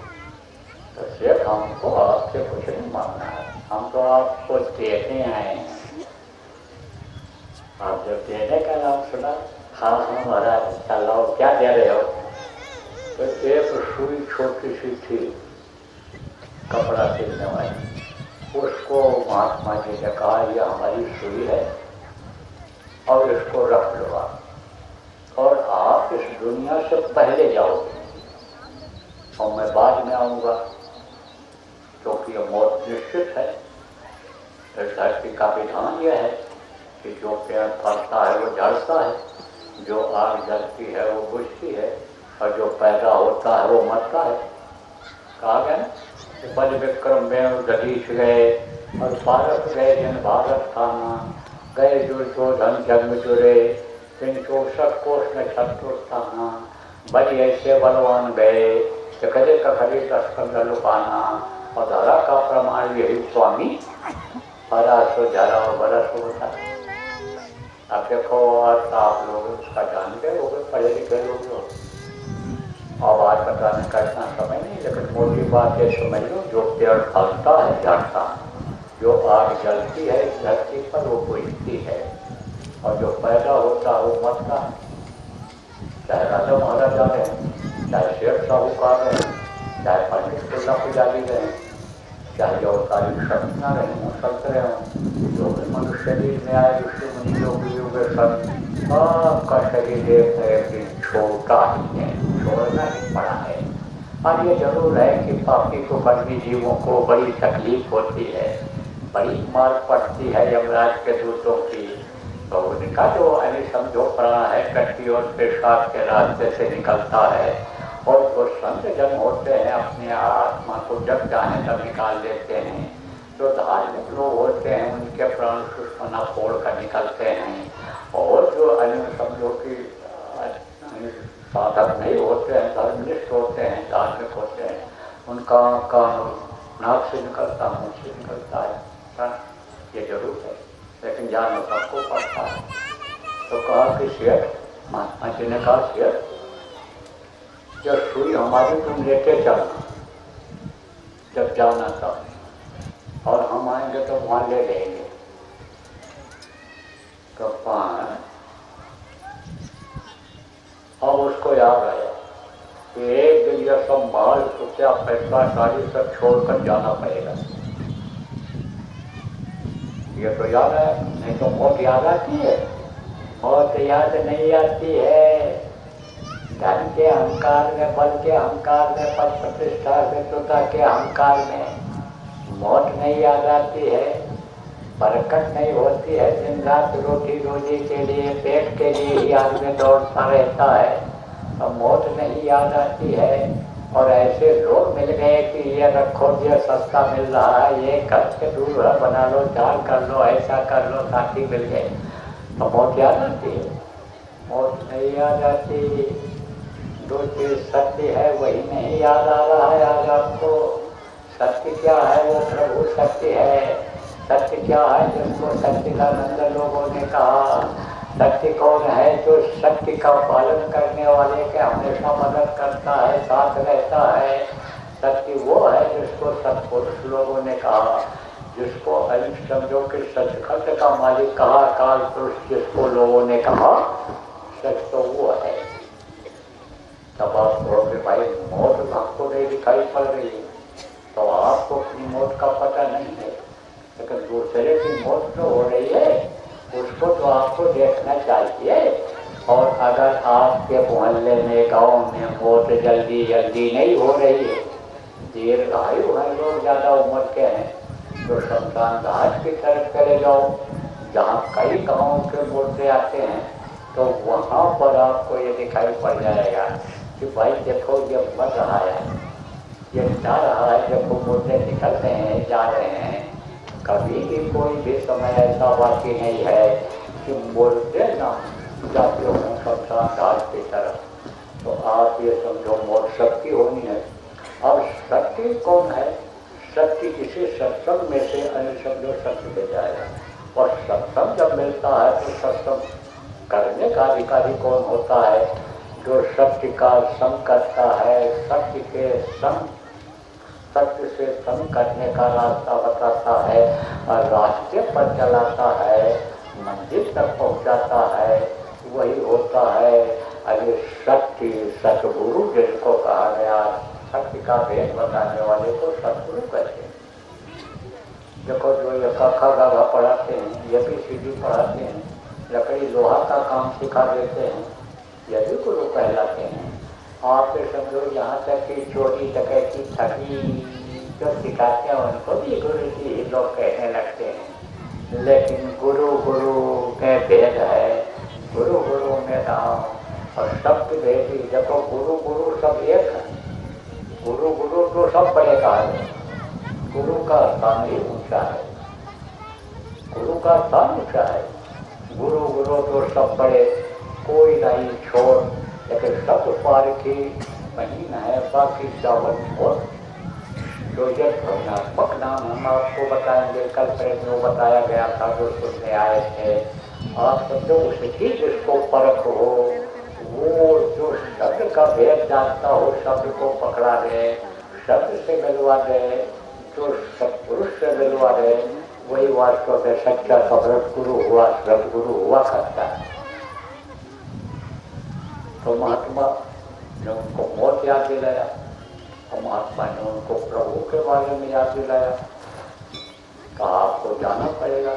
तो सिर्फ हमको आपसे कुछ नहीं मांगना है, हम तो आपको देते आए हैं। आप जब देने का नाम सुना, हाँ हाँ महाराज चलो क्या दे रहे हो, तो एक सुई छोटी सी थी कपड़ा सिलने वाली, उसको महात्मा जी ने कहा यह हमारी सुई है और इसको रख लो आप, और आप इस दुनिया से पहले जाओगे और मैं बाद में आऊँगा, क्योंकि यह मौत निश्चित है। इस धरती का विधान यह है कि जो पेड़ फलता है वो झड़ता है, जो आग जलती है वो बुझती है, और जो पैदा होता है वो मरता है। कहा गया ना, बल विक्रम में दधीच गए और भारत गए जिन भारत खाना, गए जो धन जन्म जुड़े तिन 64 कोष में छत्रुस्थाना, बल ऐसे बलवान गए कि कदे कखरी 10-15 लुकाना, और धरा का प्रमाण यही स्वामी हरा सो जरा और बरस होता है। आप देखो आज आप लोग उसका जान गए हो गए, पढ़े लिखे लोग हो, अब आज बताने का इतना समय नहीं, लेकिन मोटी बात ये समझ लो, जो पेड़ फलता है झड़ता है, जो आग जलती है इस धरती पर वो बुझती है, और जो पैदा होता है वो मरता है। चाहे राजा महाराजा रहे, चाहे शेर साहूकार रहे, चाहे पंडित तुल्ला पुजारी रहे, चाहे जो तारीख शक्तियाँ रहे हों, संत रहे हों, जो भी मनुष्य शरीर में आए ऋषि मुनि योग योग संत, सबका शरीर एक छोटा ही है, छोड़ना ही पड़ा है। और ये जरूर है कि पापी को कर्मी जीवों को बड़ी तकलीफ होती है, बड़ी मार पड़ती है यमराज के दूतों की, तो उनका जो समझो प्राण है कट्टी और पेशाब के रास्ते से निकलता है, और जो संत जन होते हैं अपने आत्मा को जब चाहे तब निकाल देते हैं। जो धार्मिक लोग होते हैं उनके प्राण सुषमना फोड़ कर निकलते हैं, और जो अन्य समझो कि साधक नहीं होते हैं, धर्मनिष्ठ होते हैं, धार्मिक होते हैं, उनका कान नाक से निकलता, मुँह से निकलता है, ये जरूर है, लेकिन जान सबको पड़ता है। तो कहा कि शेर, महात्मा जी ने कहा शेर जो सुई हमारी तुम लेके चलना जब जाना तब, और हम आएंगे तो वहाँ ले लेंगे। तो पान अब उसको याद आया कि एक दिन यह सब माल रुपया पैसा गाड़ी सब छोड़कर जाना पड़ेगा। ये तो याद है, नहीं तो मौत याद आती है, मौत याद नहीं आती है। धन के अहंकार में, बल के अहंकार में, पद प्रतिष्ठा मित्रता के अहंकार में मौत नहीं याद आती है, बरकत नहीं होती है। दिन रात रोटी रोजी के लिए, पेट के लिए ही आदमी दौड़ता रहता है, तो मौत नहीं याद आती है। और ऐसे लोग मिल गए कि ये रखो, ये सस्ता मिल रहा है, ये घर से दूर है, बना लो, चाल कर लो, ऐसा कर लो, साथी मिल गए, तो मौत याद आती है? मौत नहीं याद आती। जो चीज सत्य है वही नहीं याद आ रहा है आज आपको। सत्य क्या है? वो प्रभु सत्य है। सत्य क्या है? जिसको सच्चिदानंद लोगों ने कहा। सत्य कौन है? जो सत्य का पालन करने वाले के हमेशा मदद करता है, साथ रहता है। सत्य वो है जिसको सत्पुरुष लोगों ने कहा, जिसको समझो कि सचखंड का मालिक कहा, काल पुरुष जिसको लोगों ने कहा, सच तो वो है। तब आप कहोगे भाई मौत आपको नहीं दिखाई पड़ रही है, तो आपको अपनी मौत का पता नहीं है, लेकिन दूसरे की मौत तो हो रही है, उसको तो आपको देखना चाहिए। और अगर आपके मोहल्ले में, गांव में मौत जल्दी जल्दी नहीं हो रही है, दीर्घायु है, लोग ज़्यादा उम्र के हैं, तो शमशान घाट की तरफ चले जाओ, जहाँ कई गाँव के मुर्दे आते हैं, तो वहाँ पर आपको ये दिखाई पड़ जाएगा कि भाई देखो ये मर रहा है, ये जा रहा है, देखो मुर्दे निकल रहे हैं, जा रहे हैं। कभी भी कोई भी समय ऐसा बाकी नहीं है कि मुर्दे ना जाते हो शमशान घाट की तरफ। तो आप ये समझो मौत सबकी होनी है। अब सत्य कौन है? सत्य किसी सत्संग में से अन्य समझो सत्य दे जाएगा, और सत्संग जब मिलता है तो सत्संग करने का अधिकारी कौन होता है? जो सत्य का संग करता है, सत्य के संग, सत्य से संग करने का रास्ता बताता है और रास्ते पर चलाता है, मंदिर तक पहुंचाता है वही होता है अरे शक्ति सतगुरु जिसको कहा गया। शक्ति का भेद बताने वाले को सतगुरु कहते हैं। देखो जो ये कखा गाघा पढ़ाते हैं, ये भी सीधी पढ़ाते हैं, लकड़ी लोहा का काम सिखा देते हैं, ये भी गुरु कहलाते हैं। आप समझो यहाँ तक कि चोरी डकैती ठगी जो सिखाते हैं उनको भी गुरु जी ही लोग कहने लगते हैं। लेकिन गुरु गुरु में भेद है, गुरु गुरु में नाम और शब्द भेद ही। देखो गुरु गुरु सब एक है, गुरु गुरु तो सब बड़े का है, गुरु का स्थान ही ऊंचा है, गुरु का स्थान ऊंचा है। गुरु गुरु तो सब बड़े, कोई नहीं छोड़, लेकिन सब पारखी महीन है, बाकी चावल छोड़। जो ये भावनात्मक नाम हम आपको बताएंगे, कल प्रेम में बताया गया था जो सुनने आए थे। आप समझो उसकी जिसको परख हो, वो जो शब्द का भेद जानता हो, शब्द को पकड़ा दे, शब्द से मिलवा दे, जो सत्पुरुष से मिलवा दे, वही वास्तव में सच्चा समृद्ध गुरु हुआ, सदगुरु हुआ करता है। तो महात्मा ने उनको मौत याद दिलाया और महात्मा ने उनको प्रभु के बारे में याद दिलाया। कहा आपको जाना पड़ेगा,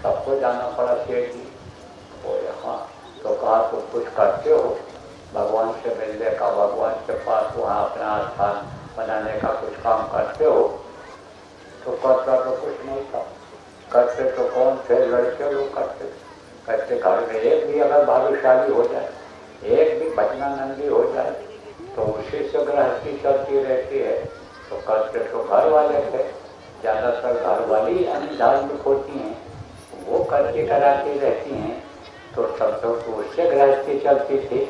सबको जाना पड़ा शेर जी। तो यहाँ तो कहा तुम कुछ करते हो भगवान से मिलने का, भगवान के पास वहाँ अपना स्थान बनाने का कुछ काम करते हो? तो करता तो कुछ नहीं था। करते तो कौन थे? लड़के लोग करते। करते घर में एक भी अगर भाग्यशाली हो जाए, एक भी भजनानंदी हो जाए, तो उसी से गृहस्थी चलती रहती है। तो करते तो घर वाले थे, ज़्यादातर घर वाली धार्मिक होती हैं, वो करती कराती रहती हैं। तो सब तो उससे गृहस्थी चलती थी।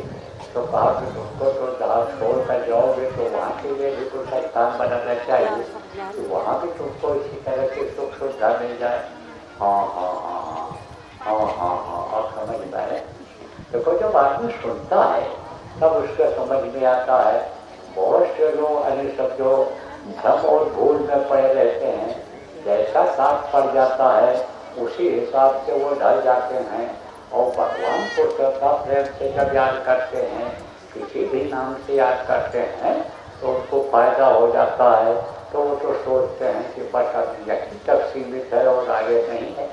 तो कहा कि तुमको तो जहाँ छोड़ कर जाओगे तो वहाँ के लिए भी कुछ स्थान बनाना चाहिए, तो वहाँ भी तुमको इसी तरह की सुख सुविधा मिल जाए। हाँ हाँ हाँ हाँ हाँ हाँ हाँ अब समझ में आए। देखो जब आदमी सुनता है तब उसके समझ में आता है। बहुत से लोग अन्य सब जो भ्रम और भूल में पड़े रहते हैं, जैसा साथ पड़ जाता है उसी हिसाब से वो ढल जाते हैं। और भगवान को श्रद्धा प्रेम से जब याद करते हैं, किसी भी नाम से याद करते हैं, तो उनको फायदा हो जाता है। तो वो तो सोचते हैं कि बस अब यहीं तक सीमित है और आगे नहीं है।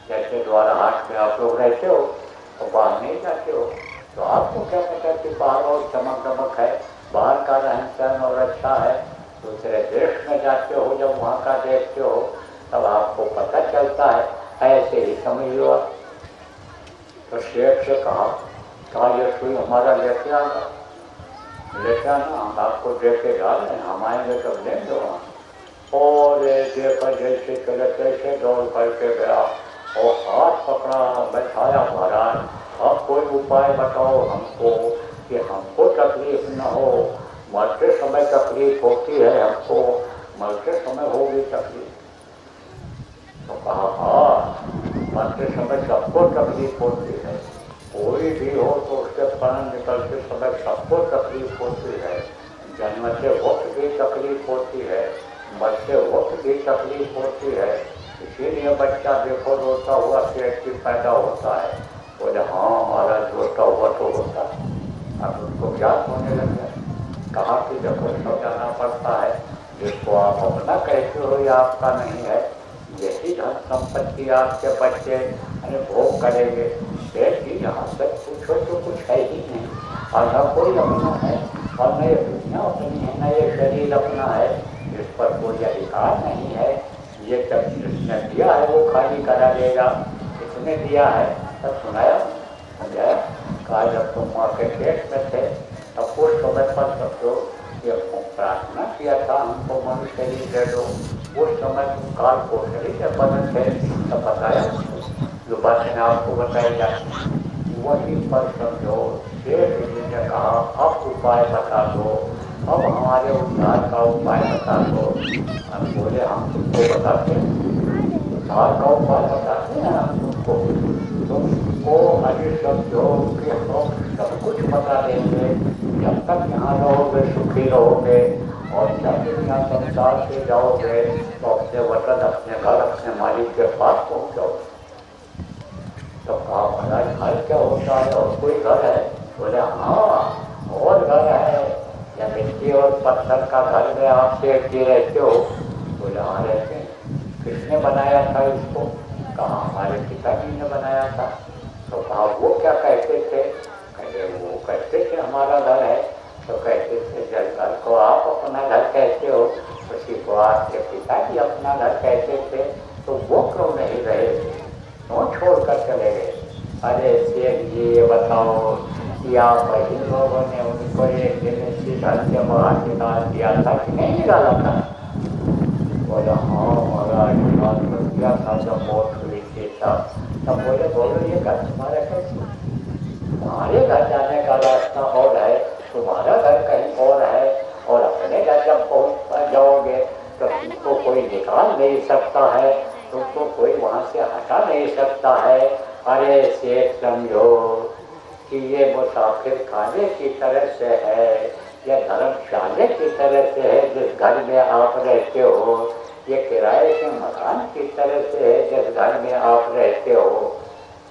जैसे द्वारा हाट में आप लोग रहते हो तो बाहर नहीं जाते हो, तो आपको क्या पता कि बाहर और चमक दमक है, बाहर का रहन सहन और अच्छा है। दूसरे देश में जाते हो, जब वहाँ का देखते हो तब आपको पता चलता है। ऐसे ही समझ लो। तो शेख से कहा ये सुई हमारा लेके आना, लेके आना, हम आपको देखे जा रहे हैं, हम आएंगे तब ले दो। और देखा जैसे चले तैसे दौड़ करके गया और हाथ पकड़ा, बैठाया महाराज, अब कोई उपाय बताओ हमको कि हमको तकलीफ न हो। मरते समय तकलीफ होती है हमको, मरते समय होगी तकलीफ। तो कहा हाँ, मरते समय सबको तकलीफ होती है, कोई भी हो तो उसके प्राण निकलते समय सबको तकलीफ होती है। जन्मते वक्त भी तकलीफ होती है, मरते वक्त भी तकलीफ होती है। इसीलिए बच्चा देखो रोता हुआ पेट की पैदा होता है। बोले हाँ महाराज रोता हुआ तो होता है। अब उनको ज्ञात होने लगे। कहा कि देखो समझाना पड़ता है, जिसको आप अपना कहते हो या आपका नहीं है, यही धन संपत्ति आपके बच्चे भोग करेंगे। देखिए यहाँ तक पूछो तो कुछ है ही नहीं, और न कोई अपना है और न ये दुनिया अपनी है, न ये शरीर अपना है, जिस पर कोई अधिकार नहीं है। ये जब जिसने दिया है वो खाली करा देगा। इसने दिया है तब सुनाया समझाया। कहा जब तुम माँ के पेट में थे तब उस समय पर सबको ये प्रार्थना किया था हमको मनुष्य शरीर दे दो। उस समय तुम काल कोठरी के बने थे तब बताया, जो बातें आपको बताई जाती वही पर समझो। शेख जी ने कहा अब उपाय बता दो, अब हमारे उद्धार का उपाय बता दो। हम बोले हम तुमको बताते हैं, उद्धार का उपाय बताते हैं हम तुमको अभी समझो कि हम सब कुछ बता देंगे। जब तक यहाँ रहोगे सुखी रहोगे, और जब यहाँ संसार से जाओगे तो अपने वतन, अपने घर, अपने मालिक के पास पहुँच जाओगे। तो कहा महाराज घर क्या होता है और कोई घर है? बोले हाँ और घर है, या मिट्टी और पत्थर का घर में आप देखते रहते हो? बोले हाँ रहते हैं। किसने बनाया था इसको? कहा हमारे पिताजी ने बनाया था। तो कहा वो क्या कहते थे? कहते वो कहते थे हमारा घर है। तो कहते थे जब घर को आप अपना घर कहते हो, उसी को आपके पिताजी अपना घर कहते थे, तो वो क्यों नहीं रहे, क्यों छोड़ कर चले गए? अरे शेख जी ये बताओ कि आप इन लोगों ने उनको एक दिन इसी घर से बाहर निकाल दिया था कि नहीं निकाला था? बोला हाँ महाराज निकाल कर दिया था जब मौत हुई थी तब बोले बोलो ये घर तुम्हारा कैसे? तुम्हारे घर जाने का रास्ता और है, तुम्हारा घर कहीं और है, और अपने घर जब पहुँच जाओगे तो तुमको कोई निकाल नहीं सकता है, तुमको कोई वहाँ से हटा नहीं सकता है। अरे शेख समझो कि ये मुसाफिर खाने की तरह से है या धर्मशाले की तरह से है जिस घर में आप रहते हो, ये किराए के मकान की तरह से है जिस घर में आप रहते हो,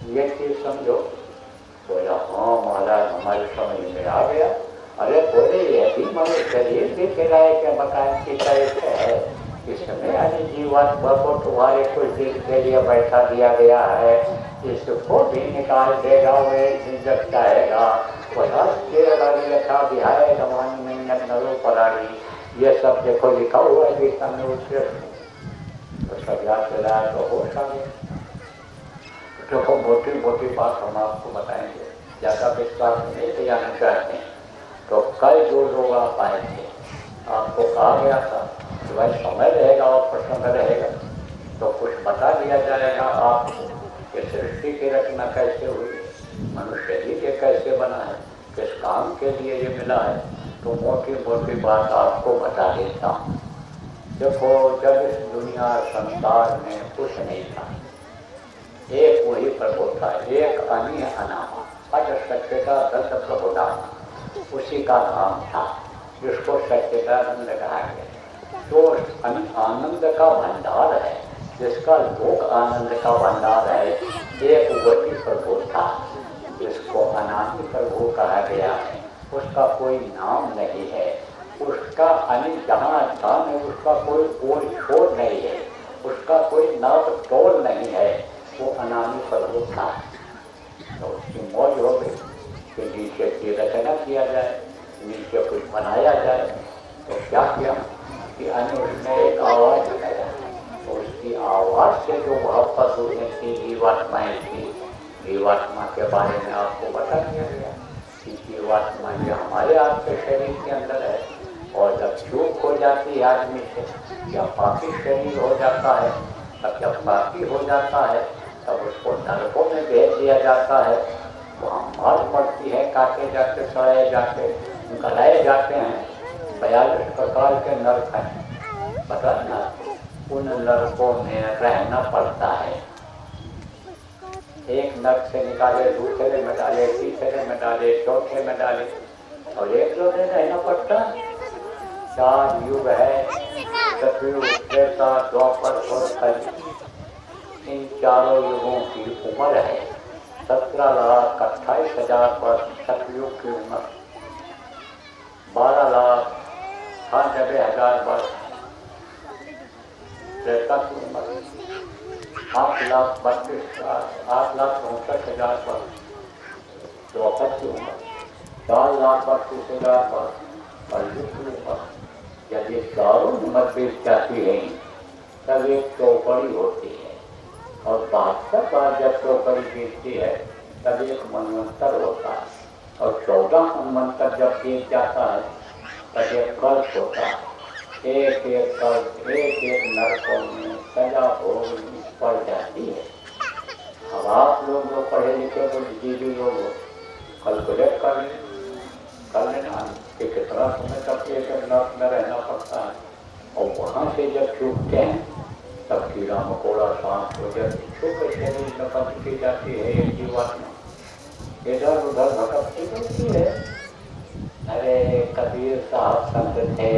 ये चीज़ समझो। बोला हाँ महाराज हमारे समझ में आ गया। अरे बोले ये भी मनुष्य शरीर भी किराए के मकान की तरह से है, इसमें यानी जीवात्मा को तुम्हारे कुछ दिन के लिए बैठा दिया गया है, इसको भी निकाल देगा वो एक दिन जब चाहेगा। ये सब देखो लिखा हुआ है गीता में, उसके तो सब याद चला तो होश आ गया। देखो मोटी मोटी बात हम आपको बताएंगे, ज़्यादा विस्तार नहीं दिखाना चाहते हैं। तो कल जो लोग आप आए थे, आपको कहा गया था कि भाई समय रहेगा और प्रसंग रहेगा तो कुछ बता दिया जाएगा आपको कि सृष्टि की रचना कैसे हुई, मनुष्य जी के कैसे बना है, किस काम के लिए ये मिला है। तो मोटी मोटी बात आपको बता देता हूँ। देखो जब इस दुनिया संसार में कुछ नहीं था, एक वही प्रभु था, एक अनी अनामा अज सच्चेता दत्त प्रभु नाम, उसी का नाम था जिसको सच्चिदानंद कहा गया। तो आनंद का भंडार है, जिसका लोक आनंद का भंडार है, एक वही प्रभु था जिसको अनादि प्रभु कहा गया है। उसका कोई नाम नहीं है, उसका अनिल जहाँ स्थान है, उसका कोई ओर छोर नहीं है, उसका कोई नाप तोड़ नहीं है, वो अनादि प्रभु था। तो उसकी मौज हो गई कि नीचे की रचना किया जाए, नीचे कुछ बनाया जाए। तो क्या किया कि अन्य उसने एक आवाज़ लगाया, तो उसकी आवाज़ से जो वहाँ पर उसने थी जीवात्माएँ थी, जीवात्मा के बारे में आपको बता दिया गया कि जीवात्मा ये हमारे आपके शरीर के अंदर है, और जब चूक हो जाती है आदमी से या पापी शरीर हो जाता है, तब जब पापी हो जाता है तब उसको नरकों में भेज दिया जाता है। वहाँ मार पड़ती है, काटे जाते, सड़ाए जाते, गलाए जाते हैं। 42 प्रकार के नरक हैं, पता ना, उन नरकों में रहना पड़ता है। एक नरक से निकाले, दूसरे में डाले, तीसरे में डाले, चौथे में डाले, और एक दो दिन रहना पड़ता। 4 युग है, सतयुग, त्रेता, द्वापर और कलयुग। इन चारों युगों की उम्र है 17,28,000 वर्ष सतयुग की उम्र, 12,98,000 वर्ष त्रेता की उम्र, 8,62,000 वर्ष द्वापर की उम्र, 4,32,000 वर्ष कलयुग की उम्र। जब ये चारों उम्र बीत जाती है तब एक चौपड़ी होती है, और 72 बार जब चौपड़ी बीतती है तब एक मनवंतर होता है, और 14 मनवंतर जब बीत जाता है तब एक कल्प होता है। एक एक कल्प, एक एक नरकों में सजा भोगनी पड़ जाती है। अब आप लोग जो पढ़े लिखे बुद्धिजीवी लोग कैलकुलेट कर लेना कि कितना समय तक एक नर्क में रहना पड़ता है, और वहाँ से जब छूटते हैं तब कीड़ा मकोड़ा सांप वगैरह छुप शरीर में बंद की जाती है। एक जीवात्मा इधर उधर भटकती रहती है। अरे कबीर साहब संत थे,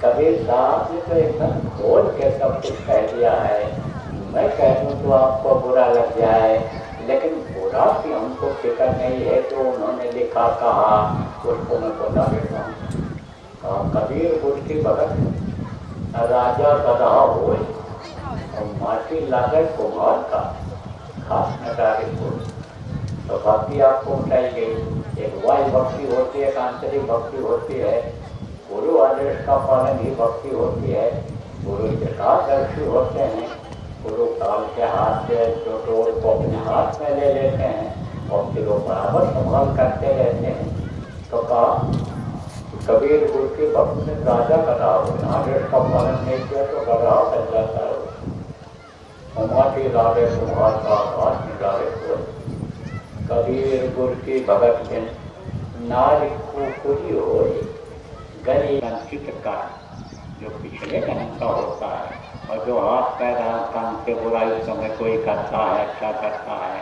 कबीर साहब ने तो एकदम खोल के सब कुछ कह दिया है। मैं कह दूँ तो आपको बुरा लग जाए, लेकिन बुरा कि हमको फिक्र नहीं है जो उन्होंने लिखा कहा उसको मैं बता देता हूँ। कबीर गुरु की भगत राजा गधा हो और माटी लागे कुम्हार का खास नटारे को। तो भक्ति आपको बताई गई, एक वायु भक्ति होती है, एक आंतरिक भक्ति होती है। गुरु आदेश का पालन ही भक्ति होती है। गुरु के सादर्शी होते हैं, गुरु काल के हाथ से जो डोर को अपने हाथ में ले लेते हैं और फिर वो बराबर संभाल करते रहते हैं। तो कहा कबीर गुरु के भक्त ने राजा गधा आदेश का पालन नहीं किया तो गधा बन जाता है। माटी लागे तुम्हार का हाथ में लागे कोई। कबीर गुरु की भगत में नारी कुकुरी हो गरीब का जो पिछले जन्म का होता है और जो हाथ पैर काम से बुराई समय कोई करता है, अच्छा करता है,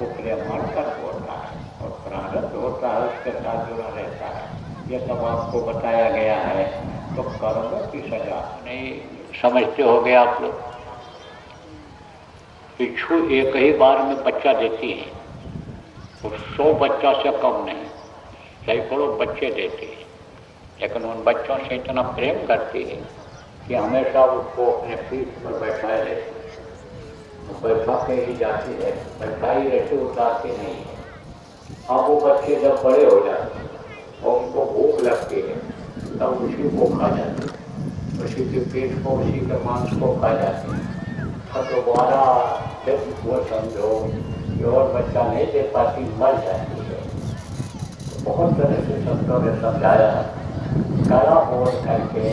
उपरे मरकर होता है और प्रारब्ध होता है, उसके साथ जुड़ा रहता है। ये सब आपको बताया गया है। तो कर्म की सजा नहीं समझते हो गए आप लोग। पिछू एक ही बार में बच्चा देती है और 100 बच्चा से कम नहीं, सैकड़ों बच्चे देती है, लेकिन उन बच्चों से इतना प्रेम करती है कि हमेशा उसको अपने पीठ पर बैठाए रहती है, बैठा के ही जाती है, बैठाई रहती, उतारती नहीं है। अब वो बच्चे जब बड़े हो जाते हैं और उनको भूख लगती है तब उसी को खा जाते हैं, उसी के पीठ को, उसी के मांस को खा जाते हैं। तो दोबारा जब वो समझो कि और बच्चा नहीं दे पाती, मर जाती है। तो बहुत तरह से संतों ने समझाया, कड़ा बोल करके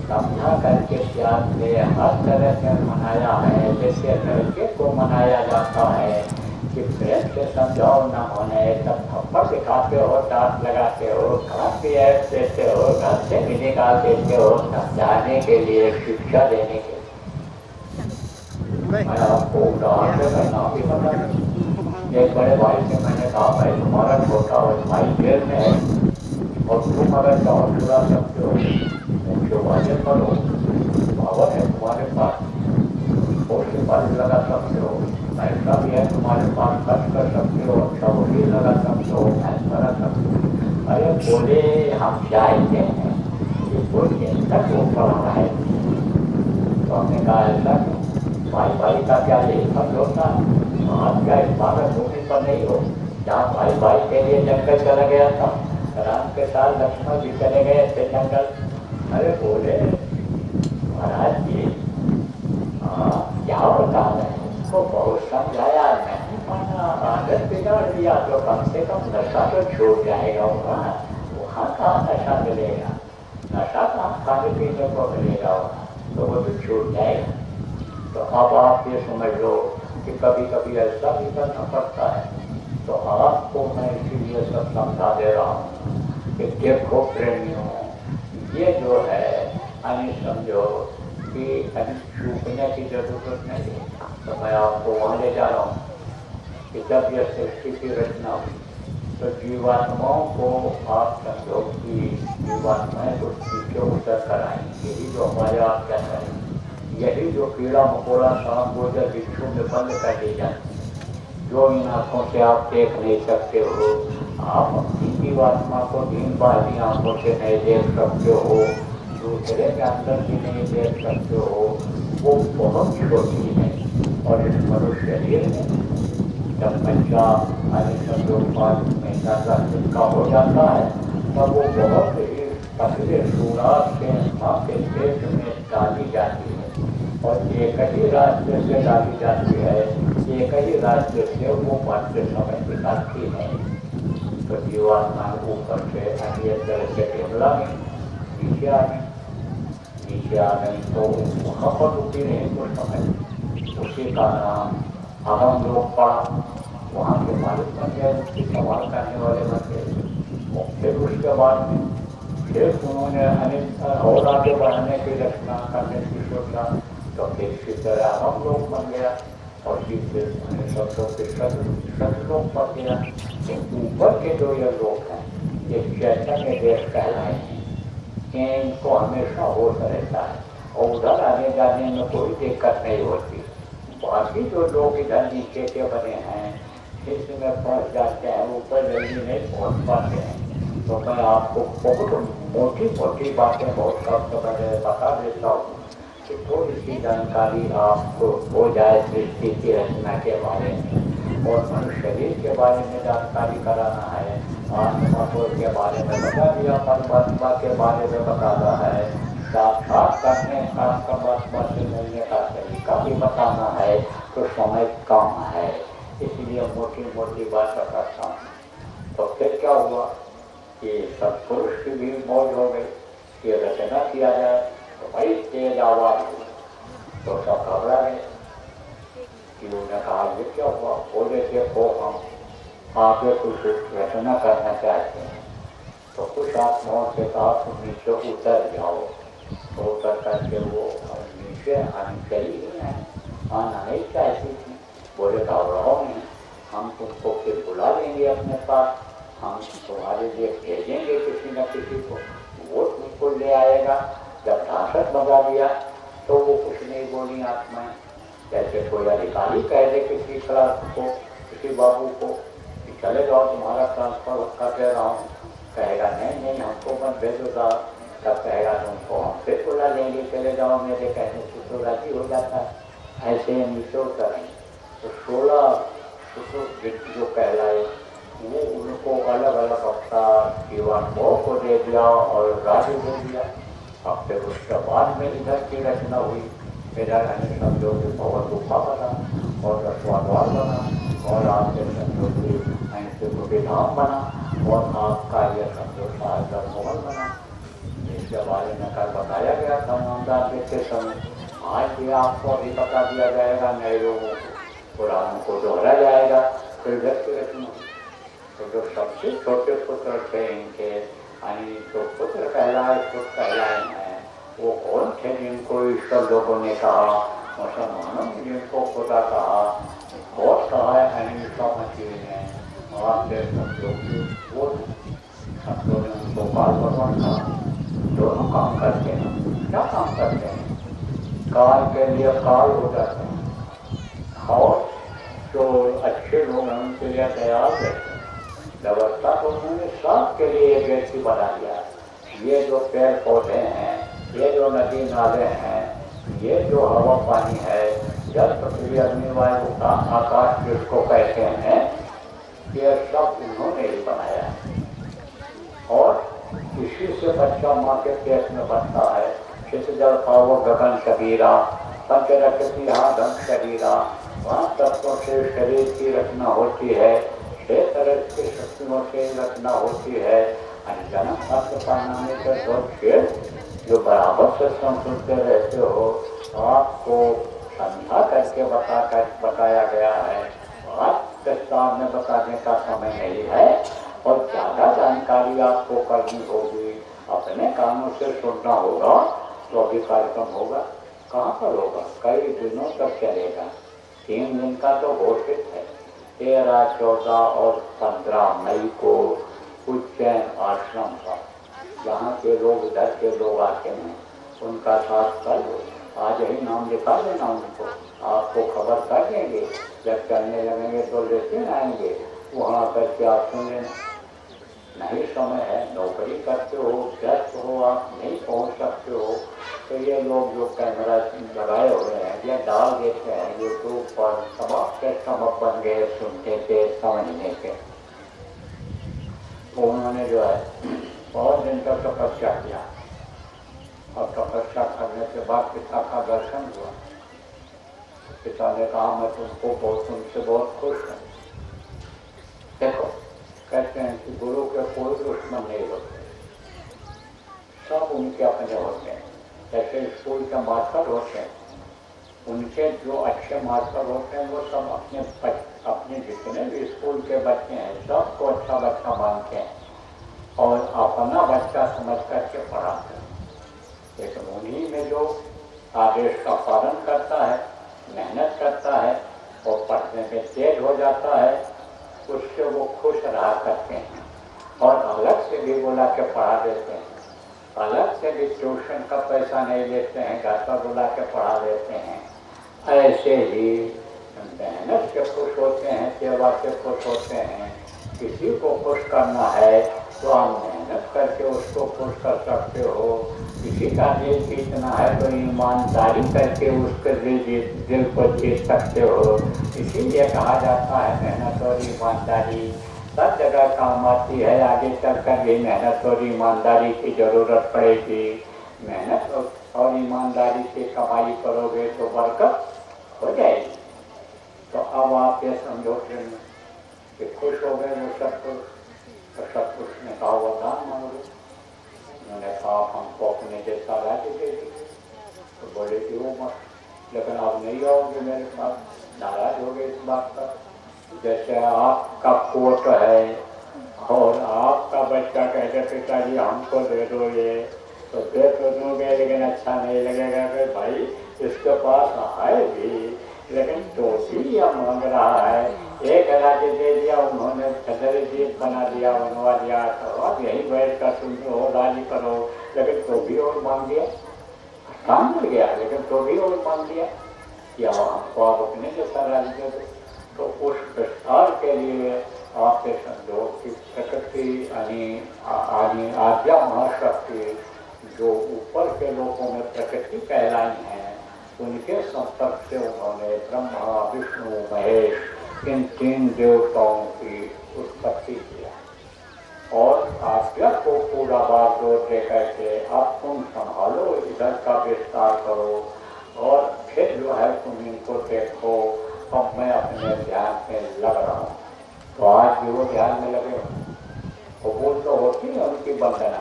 समझा करके त्याग से हर तरह से मनाया है। जैसे लड़के को मनाया जाता है कि प्रेम से समझाओ न होने तब थप्पड़ दिखाते हो, डांट लगाते हो, काफी ऐप देते हो, घर से भी निकाल देते हो, समझाने के लिए, शिक्षा देने के लिए। मैं आपको उदाहरण करना भी पता नहीं। एक बड़े भाई से मैंने कहा, भाई तुम्हारा छोटा भाई जेल में है और तुम अगर चाहो छुड़ा सकते हो, मुख्य वाजे करो, पावर है तुम्हारे पास, उसके पास लगा सकते हो, पैसा भी है तुम्हारे पास, खर्च कर सकते हो, अच्छा वकील लगा सकते हो, फैस करा सकते हो। अरे बोले हम चाहते हैं कि कोई तक वो पढ़ा है। तो हमने कहा ऐसा भाई भाई का क्या लेखन होता, आप क्या इस भारत भूमि पर नहीं हो जहाँ भाई भाई के लिए जंगल चला गया था, राम के साथ लक्ष्मण जी चले गए थे जंगल। अरे बोले महाराज जी क्या होता है, उसको बहुत समझाया, नहीं माना, आदत बिगाड़ दिया, तो कम से कम नशा तो छूट जाएगा। वहाँ कहाँ नशा मिलेगा, नशा कहाँ खाने पीने को मिलेगा, तो वो तो छूट जाएगा। तो अब आप ये समझ लो कि कभी कभी ऐसा भी करना पड़ता है। तो आपको मैं इसीलिए सब समझा दे रहा हूँ कि देखो प्रेमियों, ये जो है यानी समझो कि चूकने की जरूरत नहीं है। तो मैं आपको वहाँ ले जा रहा हूँ कि जब यह सृष्टि की रचना हुई तो जीवात्माओं को आप समझो कि जीवात्माएं कुछ पीछे उतर कर आई। यही जो हमारे आप क्या करें, यही जो कीड़ा मकोड़ा सांप गोजर बिच्छू में बंद कर दी जाती, जो इन आँखों से आप देख नहीं सकते हो, आप अपनी जीवात्मा को दिन बाजी आँखों से नहीं देख सकते हो, दूसरे के अंदर भी नहीं देख सकते हो, वो बहुत छोटी है। और इस मनुष्य शरीर में जब बच्चा समझो 5 महीना का जिनका हो जाता है तब वो बहुत ही पतले शुरुआत से माँ के पेट में डाली जाती है और एक ही रास्ते से डाली जाती है, एक ही रास्ते से वो मरते समय निकालती है। तो जीवात्मा ऊपर से अन्य तरह से टेबला में नीचे आ गई तो वहाँ पर रुकी नहीं कुछ समय। उसी का नाम अहम लोग पड़ा, वहाँ के मालिक बन गए, उसकी सवाल करने वाले बन गए। फिर उसके बाद में फिर उन्होंने अनेक और आगे बढ़ने की रचना करने की सोचा, तो फिर इसी तरह हम लोग बन गया और फिर शब्दों के शब्द लोग बन गया। तो ऊपर के जो ये लोग हैं ये चैतन्य देश कहलाए हैं, इनको हमेशा होश रहता है और उधर आने जाने में कोई दिक्कत नहीं होती। बाकी जो लोग इधर नीचे के बने हैं खेत में फंस जाते हैं, ऊपर जल्दी नहीं पहुंच पाते हैं। तो मैं आपको बहुत मोटी मोटी बातें बहुत शब्द मैंने बता देता हूँ कि थोड़ी सी जानकारी आपको हो जाए सृष्टि की रचना के बारे में, और मनुष्य शरीर के बारे में जानकारी कराना है, आत्मा के बारे में बता दिया, परमात्मा के बारे में बताना है, साक्षात करने का परमात्मा से मिलने का तरीका भी बताना है, तो समय कम है, इसलिए मोटी मोटी बात करता हूँ। तो फिर क्या हुआ कि सत्पुरुष की भी मौज हो गई कि रचना किया जाए, तो भाई तेज आवाज हुई, तो सब घबरा गए कि उन्होंने कहा ये क्या हुआ, बोले देखो हम आगे कुछ रचना करना चाहते हैं। तो कुछ आत्माओं से कहा तुम नीचे उतर जाओ, तो उतर करके वो नीचे आनी चाहिए है, आना नहीं चाहती थी। बोले घबराओ नहीं, हम तुमको फिर बुला लेंगे अपने पास, हम तुम्हारे लिए भेजेंगे किसी न किसी को, वो तुमको ले आएगा। जब ढांसट बजा दिया तो वो कुछ नहीं बोली आत्माएं, जैसे कोई अधिकारी कह दे किसी क्लास को, किसी बाबू को कि चले जाओ तुम्हारा ट्रांसफर कर दे रहा हूँ, कहेगा नहीं नहीं हमको मत भेजोगा, तब कहेगा तुमको हम फिर बुला लेंगे, चले जाओ मेरे कहने से, तो राजी हो जाता है। ऐसे नीचे उतरें तो 16 जो कहलाए वो उनको अलग अलग अवतार जीवात्माओं को दे दिया और राज्य दे दिया। अब फिर उसके बाद में इधर की रचना हुई, इधर समझो कि बहुत गुफा बना और रसवाद्वार बना, और आपके समझो कि ऐसे धाम बना, और आपका ये समझो शायद महल बना। इसके बारे में कल बताया गया था नामदार के समय, आज भी आपको अभी बता दिया जाएगा, नए लोगों को पुरानों को दोहरा जाएगा। फिर व्यक्ति रचना तो जो सबसे छोटे पुत्र थे इनके, यानी जो पुत्र कहलाए हैं, वो कौन थे जिनको ईश्वर लोगों ने कहा, मुसलमानों ने जिनको खुदा कहा, बहुत कहा है मसीह ने, और वो शब्दों ने उनको बाल भगवान कहा। दोनों काम करते हैं, क्या काम करते हैं, काल के लिए काल हो जाते हैं, और जो अच्छे लोग हैं उनके लिए तैयार रहते हैं। व्यवस्था तो उन्होंने सबके लिए एक व्यक्ति बना दिया। ये जो पेड़ पौधे हैं, ये जो नदी नाले हैं, ये जो हवा पानी है, जल पृथ्वी अग्नि वायु का आकाश जिसको कहते हैं, ये सब उन्होंने ही बनाया है। और इसी से बच्चा माँ के पेट में बनता है। इस जल पावो गगन शरीरा, पंच रखती धन शरीरा, वहाँ तत्वों से शरीर की रचना होती है, 6 तरह की शक्तियों से रचना होती है। जन्म प्राप्त पाना में जो बराबर से सुनते रहते हो, आपको समझा करके बताया गया है। आज विस्तार में बताने का समय नहीं है, और ज़्यादा जानकारी आपको करनी होगी, अपने कानों से सुनना होगा, तो अभी कार्यक्रम होगा। कहाँ पर होगा, कई दिनों तक चलेगा, 3 दिन का तो घोषित है। 13, 14 और 15 मई को उज्जैन आश्रम का, जहाँ के लोग इधर के लोग आते हैं, उनका साथ कर लो, आज ही नाम लिखा देना उनको, आपको खबर कर देंगे। जब चलने लगेंगे तो लेते आएंगे, वहाँ करके आप सुन लेना। नहीं समय है, नौकरी करते हो, व्यस्त हो, आप नहीं पहुँच सकते हो, तो ये लोग जो कैमरा लगाए हुए हैं, ये डाल देते हैं यूट्यूब पर, सबके सबक बन गए सुनने के, समझने के। तो उन्होंने जो है बहुत दिन तक तपस्या किया, और तपस्या करने के बाद पिता का दर्शन हुआ। पिता ने कहा मैं तुमसे बहुत खुश हूँ। देखो, कहते हैं कि गुरु के कोई दुश्मन नहीं होते, सब उनके अपने होते हैं। जैसे स्कूल के मास्टर होते हैं, उनके जो अच्छे मास्टर होते हैं वो सब अपने जितने भी स्कूल के बच्चे हैं सबको अच्छा बच्चा मानते हैं, और अपना बच्चा समझ करके पढ़ाते हैं। लेकिन उन्हीं में जो आदेश का पालन करता है, मेहनत करता है और पढ़ने में तेज हो जाता है, उससे वो खुश रहा करते हैं, और अलग से भी बुला के पढ़ा देते हैं, अलग से भी ट्यूशन का पैसा नहीं लेते हैं, घर पर बुला के पढ़ा देते हैं। ऐसे ही मेहनत से खुश होते हैं, सेवा से खुश होते हैं। किसी को खुश करना है तो आप मेहनत करके उसको खुश कर सकते हो। किसी का दिल जीतना है तो ईमानदारी करके उसके दिल को जीत सकते हो। इसीलिए कहा जाता है मेहनत और ईमानदारी सब जगह काम आती है। आगे चलकर भी मेहनत और ईमानदारी की जरूरत पड़ेगी। मेहनत और ईमानदारी से कमाई करोगे तो बरकत हो जाएगी। तो अब आप ये समझो कि खुश हो गए वो सब कुछ। तो सब कुछ ने कहा वो दान मांगो। उन्होंने कहा हमको अपने जैसा राज्य दे दीजिए। तो बोले कि वो मत, लेकिन आप नहीं आओगे मेरे पास। नाराज हो गए इस बात पर। जैसे आपका कोट है और आपका बच्चा कहते पिताजी हमको दे दो ये, तो दे तो दोगे लेकिन अच्छा नहीं लगेगा कि भाई इसके पास है भी लेकिन तो भी यह मांग रहा है। एक राज्य दे दिया उन्होंने, खजरे जीत बना दिया, बनवा दिया, तो अब यही बैठ कर तुम हो राजी करो, लेकिन तो भी और मांग दिया। काम मिल गया लेकिन तो भी और मांग दिया या हमको आप अपने जैसा राज्य दे दो। तो उस विस्तार के लिए आपके समझो कि प्रकृति आज्ञा महाशक्ति जो ऊपर के लोगों में प्रकृति कहलाई है, उनके संपर्क से उन्होंने ब्रह्मा विष्णु महेश इन तीन देवताओं की उत्पत्ति किया और आज्ञा को पूरा बागडोर दे करके अब तुम संभालो, इधर का विस्तार करो और फिर जो है तुम इनको देखो। अब मैं अपने ध्यान में लग रहा हूँ। तो आज भी वो ध्यान में लगे हो, कबूल तो होती है उनकी वंदना,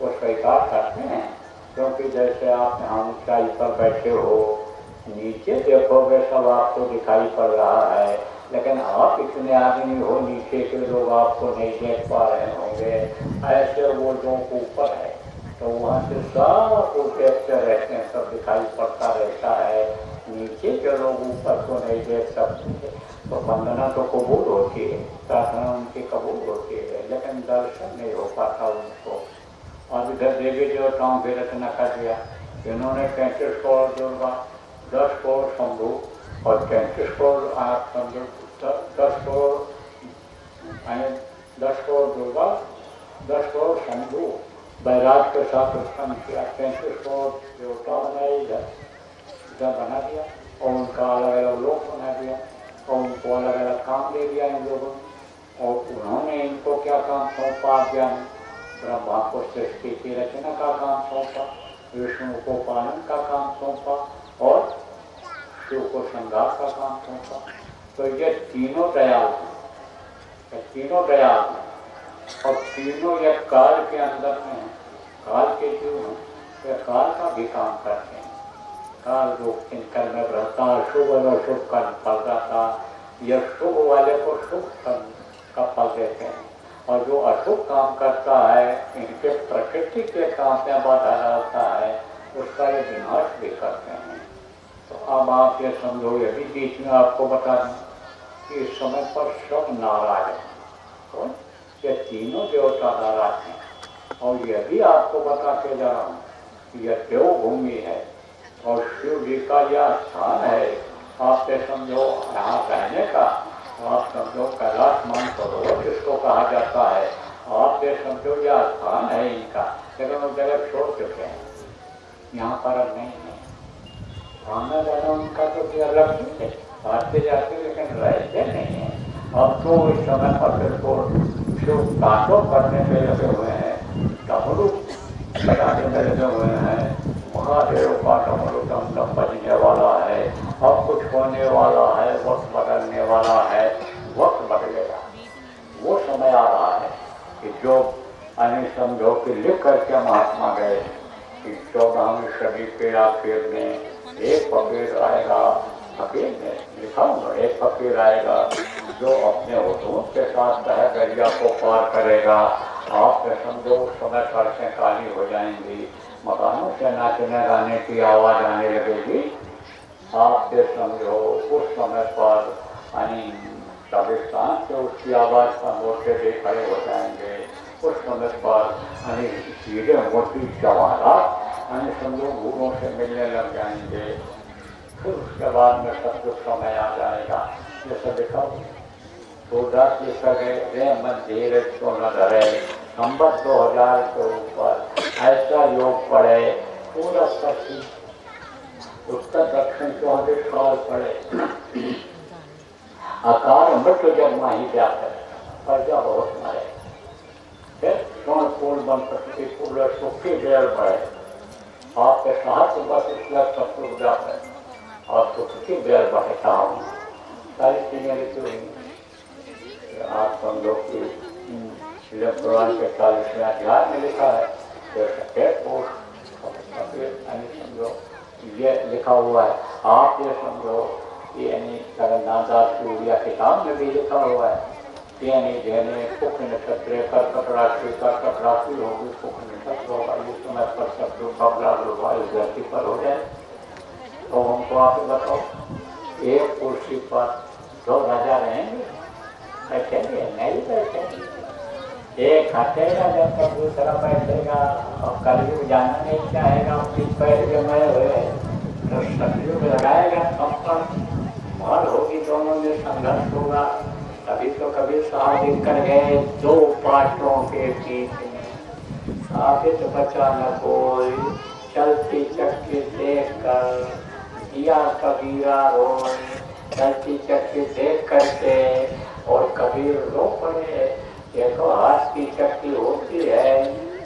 वो स्वीकार करते हैं। क्योंकि जैसे आप यहाँ ऊंचाई पर बैठे हो, नीचे देखोगे सब आपको दिखाई पड़ रहा है, लेकिन आप इतने आदमी हो नीचे के लोग आपको नहीं देख पा रहे होंगे। ऐसे वो लोग ऊपर है तो वहाँ से सब को देखते रहते हैं, सब दिखाई पड़ता रहता है। नीचे के लोग ऊपर को नहीं देख सकते, तो वंदना तो कबूल होती है, प्रार्थना उनकी कबूल होती है, लेकिन दर्शन नहीं हो पाता उनको। और इधर देवी देवताओं की रचना कर दिया। इन्होंने 33 करोड़ दुर्गा, 10 करोड़ शंभु और 33 करोड़ आप समझो 10 करोड़ दुर्गा, 10 करोड़ शंभु बैराज के साथ उत्पन्न किया। 33 करोड़ देवता बनाए इधर बना दिया और उनका अलग अलग लोक बना दिया और उनको अलग अलग काम दे दिया इन लोगों ने। और उन्होंने इनको क्या काम सौंपा ज्ञान, ब्रह्मा को सृष्टि की रचना का काम सौंपा, विष्णु को पालन का काम सौंपा और शिव को श्रृंगार का काम सौंपा। तो ये तीनों दयाल हैं, तीनों दयाल हैं और तीनों एक काल के अंदर में काल के जीव हैं, ये काल का भी काम करते हैं। काल रूप चिंतन में रहता, शुभ और अशुभ का फल रहता। यह शुभ वाले को शुभ का फल देते हैं और जो अशुभ काम करता है, इनके प्रकृति के काम में बाधा डालता है, उसका ये विनाश भी करते हैं। तो अब आप ये समझो, ये भी बीच में आपको बता दें कि इस समय पर सब नाराज हैं, ये तीनों देवता नाराज हैं। और यह भी आपको बता के जा रहा हूँ कि यह देवभूमि है और शिव जी का यह स्थान है। आपसे समझो यहाँ रहने का, आप समझो कैलाश मानसरोवर जिसको कहा जाता है, आप ये समझो यह स्थान है इनका, लेकिन वो जगह छोड़ चुके हैं, यहाँ पर अब नहीं है। आना जाना उनका तो कोई अलग नहीं है, आते जाते लेकिन रहते नहीं है। अब तो इस समय पर बिल्कुल शिव तांडव करने में लगे हुए हैं, डमरू लगाने में लगे हुए हैं। महादेव का डमरू दम बजने वाला है, अब कुछ होने वाला है, वक्त बदलने वाला है, वक्त बदलेगा। वो समय आ रहा है कि जो अन्य समझो कि लिख करके महात्मा गए कि 14वीं सदी के आखिर में एक फकीर आएगा, फकीर ने लिखा हुआ, एक फकीर आएगा जो अपने हुजूर के साथ तह दरिया को पार करेगा। आप समझो उस समय सड़कें काली हो जाएंगी, मकानों से नाचने गाने की आवाज़ आने लगेगी। आप ये समझो उस समय पर कब्रिस्तान से उसकी आवाज़ का मोर्चे भी खड़े हो जाएंगे। उस समय पर सीधे मोटी जवाहरात समझो भूलों से मिलने लग जाएंगे। फिर उसके बाद में सब कुछ समय आ जाएगा। जैसे लिखा सूरदास लिख गए रे मंदिर सोना धरे संबत 2000 के ऊपर ऐसा योग पड़े पूरा पश्चिम उत्तर दक्षिण 24 काल पड़े आकार मृत्यु जन्मा ही जाकर प्रजा बहुत मरे। फिर स्वर्ण फूल बन सकती पूरे सुखी बेल बढ़े आपके साहस बस इसलिए सब कुछ जाकर और सुखी बेल बढ़ता हूँ। सारी चीजें लिखी हुई आप समझो कि पुराण के 40वें अध्याय में लिखा है समझो ये लिखा हुआ है। आप ये समझो कि यानी नामदास की उड़िया किताब में भी लिखा हुआ है यानी जैने पुख नक्षत्र कर्कट राशि होगी पुख नक्षत्र होगा इस समय पर शत्रु कबला होगा इस धरती पर हो जाए। तो हमको आप बताओ एक कुर्सी पर 2 राजा रहेंगे बैठेंगे नहीं बैठेंगे एक हटेगा जब तक दूसरा बैठेगा और कलयुग जाना नहीं चाहेगा उसकी पैर जमाए हुए तो सतयुग लगाएगा कंपन मार होगी दोनों में संघर्ष होगा। तभी तो कभी साबित कर गए 2 पाटों के बीच में साबित बचा न कोई चलती चक्की देख कर दिया कबीरा रोए चलती चक्की देख करके और कबीर रो पड़े। देखो हाथ की चक्की होती है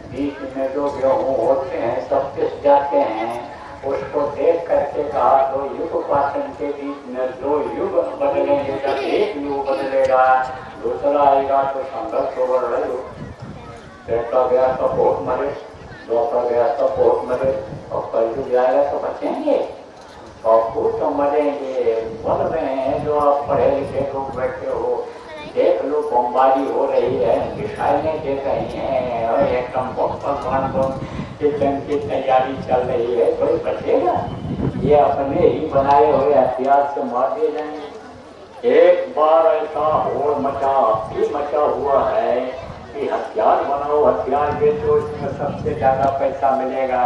बीच में जो गेहूँ होते हैं सब पिस जाते हैं उसको देख करके कहा 2 युग पाचन के बीच में 2 युग बदलेंगे जब एक युग बदलेगा दूसरा आएगा तो संघर्ष होगा रहे देखा गया तो बहुत मरे रोका गया तो बहुत मरे और कलयुग जाएगा तो बचेंगे और खुद तो मरेंगे। बोल रहे हैं जो आप पढ़े लिखे लोग बैठे हो देख लो बमबारी हो रही है मिसाइलें दे रही हैं और एकदम भगवान को जंग की तैयारी चल रही है कोई बचेगा ये अपने ही बनाए हुए हथियार से मार दिए जाएंगे। एक बार ऐसा और मचा हुआ है कि हथियार बनाओ हथियार बेचो इसमें सबसे ज्यादा पैसा मिलेगा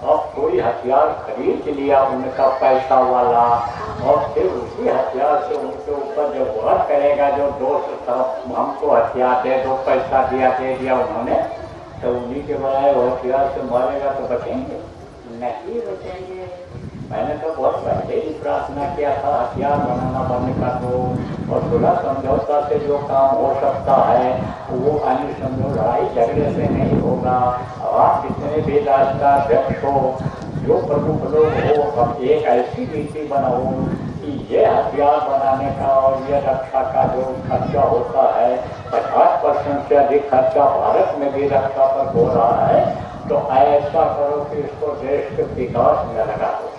और कोई हथियार खरीद लिया उनका पैसा वाला और फिर उसी हथियार से उनके ऊपर जो वार करेगा जो दोस्त तरफ हमको हथियार दे दो पैसा दे दिया उन्होंने तो उन्हीं के बनाए हथियार से मारेगा तो बचेंगे नहीं बचेंगे। मैंने तो बहुत पहले ही प्रार्थना किया था हथियार बनाना बंद कर दो और सुलह समझौता से जो काम हो सकता है वो अन्य समझो लड़ाई झगड़े से नहीं होगा। आप जितने भी राष्ट्र का अध्यक्ष हो जो प्रमुख लोग हो अब एक ऐसी नीति बनाओ कि ये हथियार बनाने का और ये रक्षा का जो खर्चा होता है 50% से अधिक खर्चा भारत में भी रक्षा पर हो रहा है तो ऐसा करो कि इसको देश के विकास में लगा दो।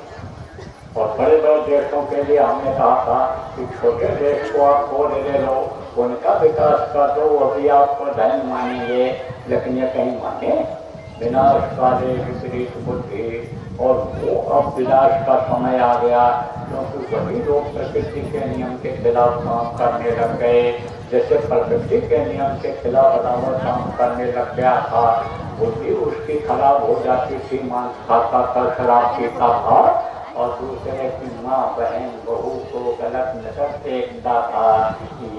और बड़े बड़े देशों के लिए हमने कहा था कि छोटे देश को आप गोद ले लो उनका विकास कर दो वो भी आपको धन मानेंगे लेकिन ये कहीं माने विनाश काले विपरीत बुद्धि और वो अब विनाश का समय आ गया क्योंकि वही लोग प्रकृति के नियम के खिलाफ काम करने लग गए। जैसे प्रकृति के नियम के खिलाफ रावण काम करने लग गया था बुद्धि उसकी खराब हो जाती थी मांस खाता था शराब पीता था और दूसरे की माँ बहन बहू को गलत नजर देखता था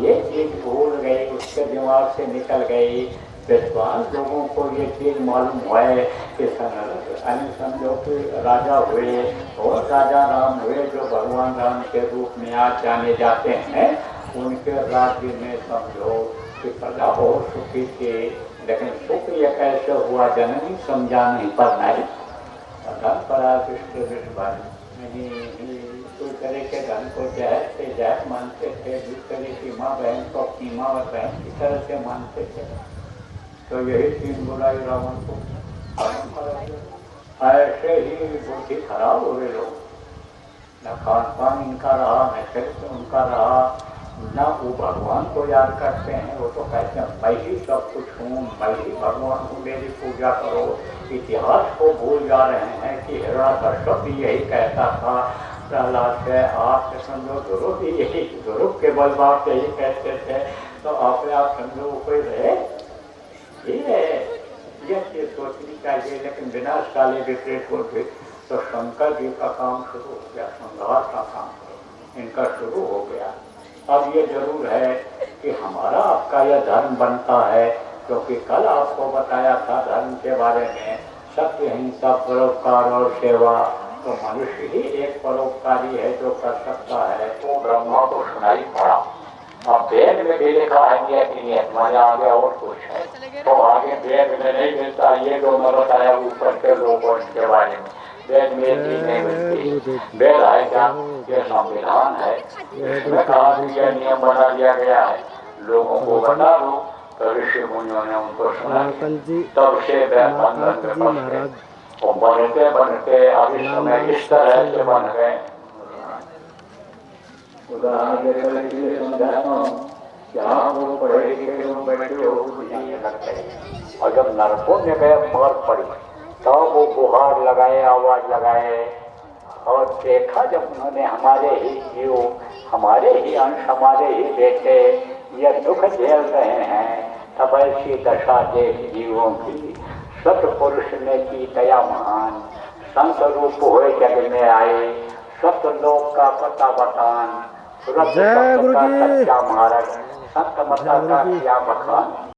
ये चीज भूल गई उसके दिमाग से निकल गई। विद्वान लोगों को ये चीज मालूम है कि समझो कि राजा हुए और राजा राम हुए जो भगवान राम के रूप में आज जाने जाते हैं उनके राज्य में समझो कि प्रजा बहुत सुखी थी लेकिन सुख ये कैसे हुआ जननी समझा नहीं पर नहीं धन परा दूसरे के धन को जहर से जहर मानते थे दूसरे की माँ बहन को अपनी माँ और बहन की तरह से मानते थे तो यही चीज बुलाई रावण को ऐसे ही बुद्धि खराब हो गए लोग न खान पान इनका रहा न चरित्र उनका रहा न वो भगवान को याद करते हैं वो तो कहते हैं मैं ही सब कुछ हूँ मैं ही भगवान हूँ मेरी पूजा करो। इतिहास को भूल जा रहे हैं कि हिरण्यकश्यप भी यही कहता था प्रहलाद से आप समझो गुरु भी यही गुरु के बल बाप यही कहते थे तो आप समझो कोई रहे ये चीज सोचनी चाहिए लेकिन विनाश काले विपरीत बुद्धि तो शंकर जी का काम शुरू हो गया, संघार का काम इनका शुरू हो गया। अब ये जरूर है कि हमारा आपका यह धर्म बनता है, क्योंकि कल आपको बताया था धर्म के बारे में, सत्य, हिंसा, परोपकार और सेवा। तो मनुष्य ही एक परोपकारी है जो कर सकता है। तो ब्रह्मा को सुनाई पड़ा। अब वेद में भी लिखा है नियत माने आगे और कुछ है, तो आगे वेद में नहीं मिलता। ये जो मैं बताया ऊपर के लोगों के बारे में, वेद में भी नहीं मिलती। वेद है क्या? ये संविधान है। इसमें कहा कि यह नियम बना दिया गया है, लोगों को बता दो। तो ऋषि मुनियों ने उनको सुना, तब से बंधन में फंस गए। और बनते बनते अब इस समय इस तरह से बन गए। उदाहरण देकर इसलिए समझाता हूँ कि आप लोग पढ़े लिखे लोग बैठे हो, और जब नरकों में गए मार पड़ी, तब वो गुहार लगाए, आवाज लगाए, और देखा जब उन्होंने हमारे ही जीव, हमारे ही अंश, हमारे ही बेटे यह दुख झेल रहे हैं, तब ऐसी दशा देख जीवों की सतपुरुष ने की दया महान। संत रूप हुए जग में आए, सतलोक का पता बतान। जय गुरु जी। महाराज संत मता का क्या बखान।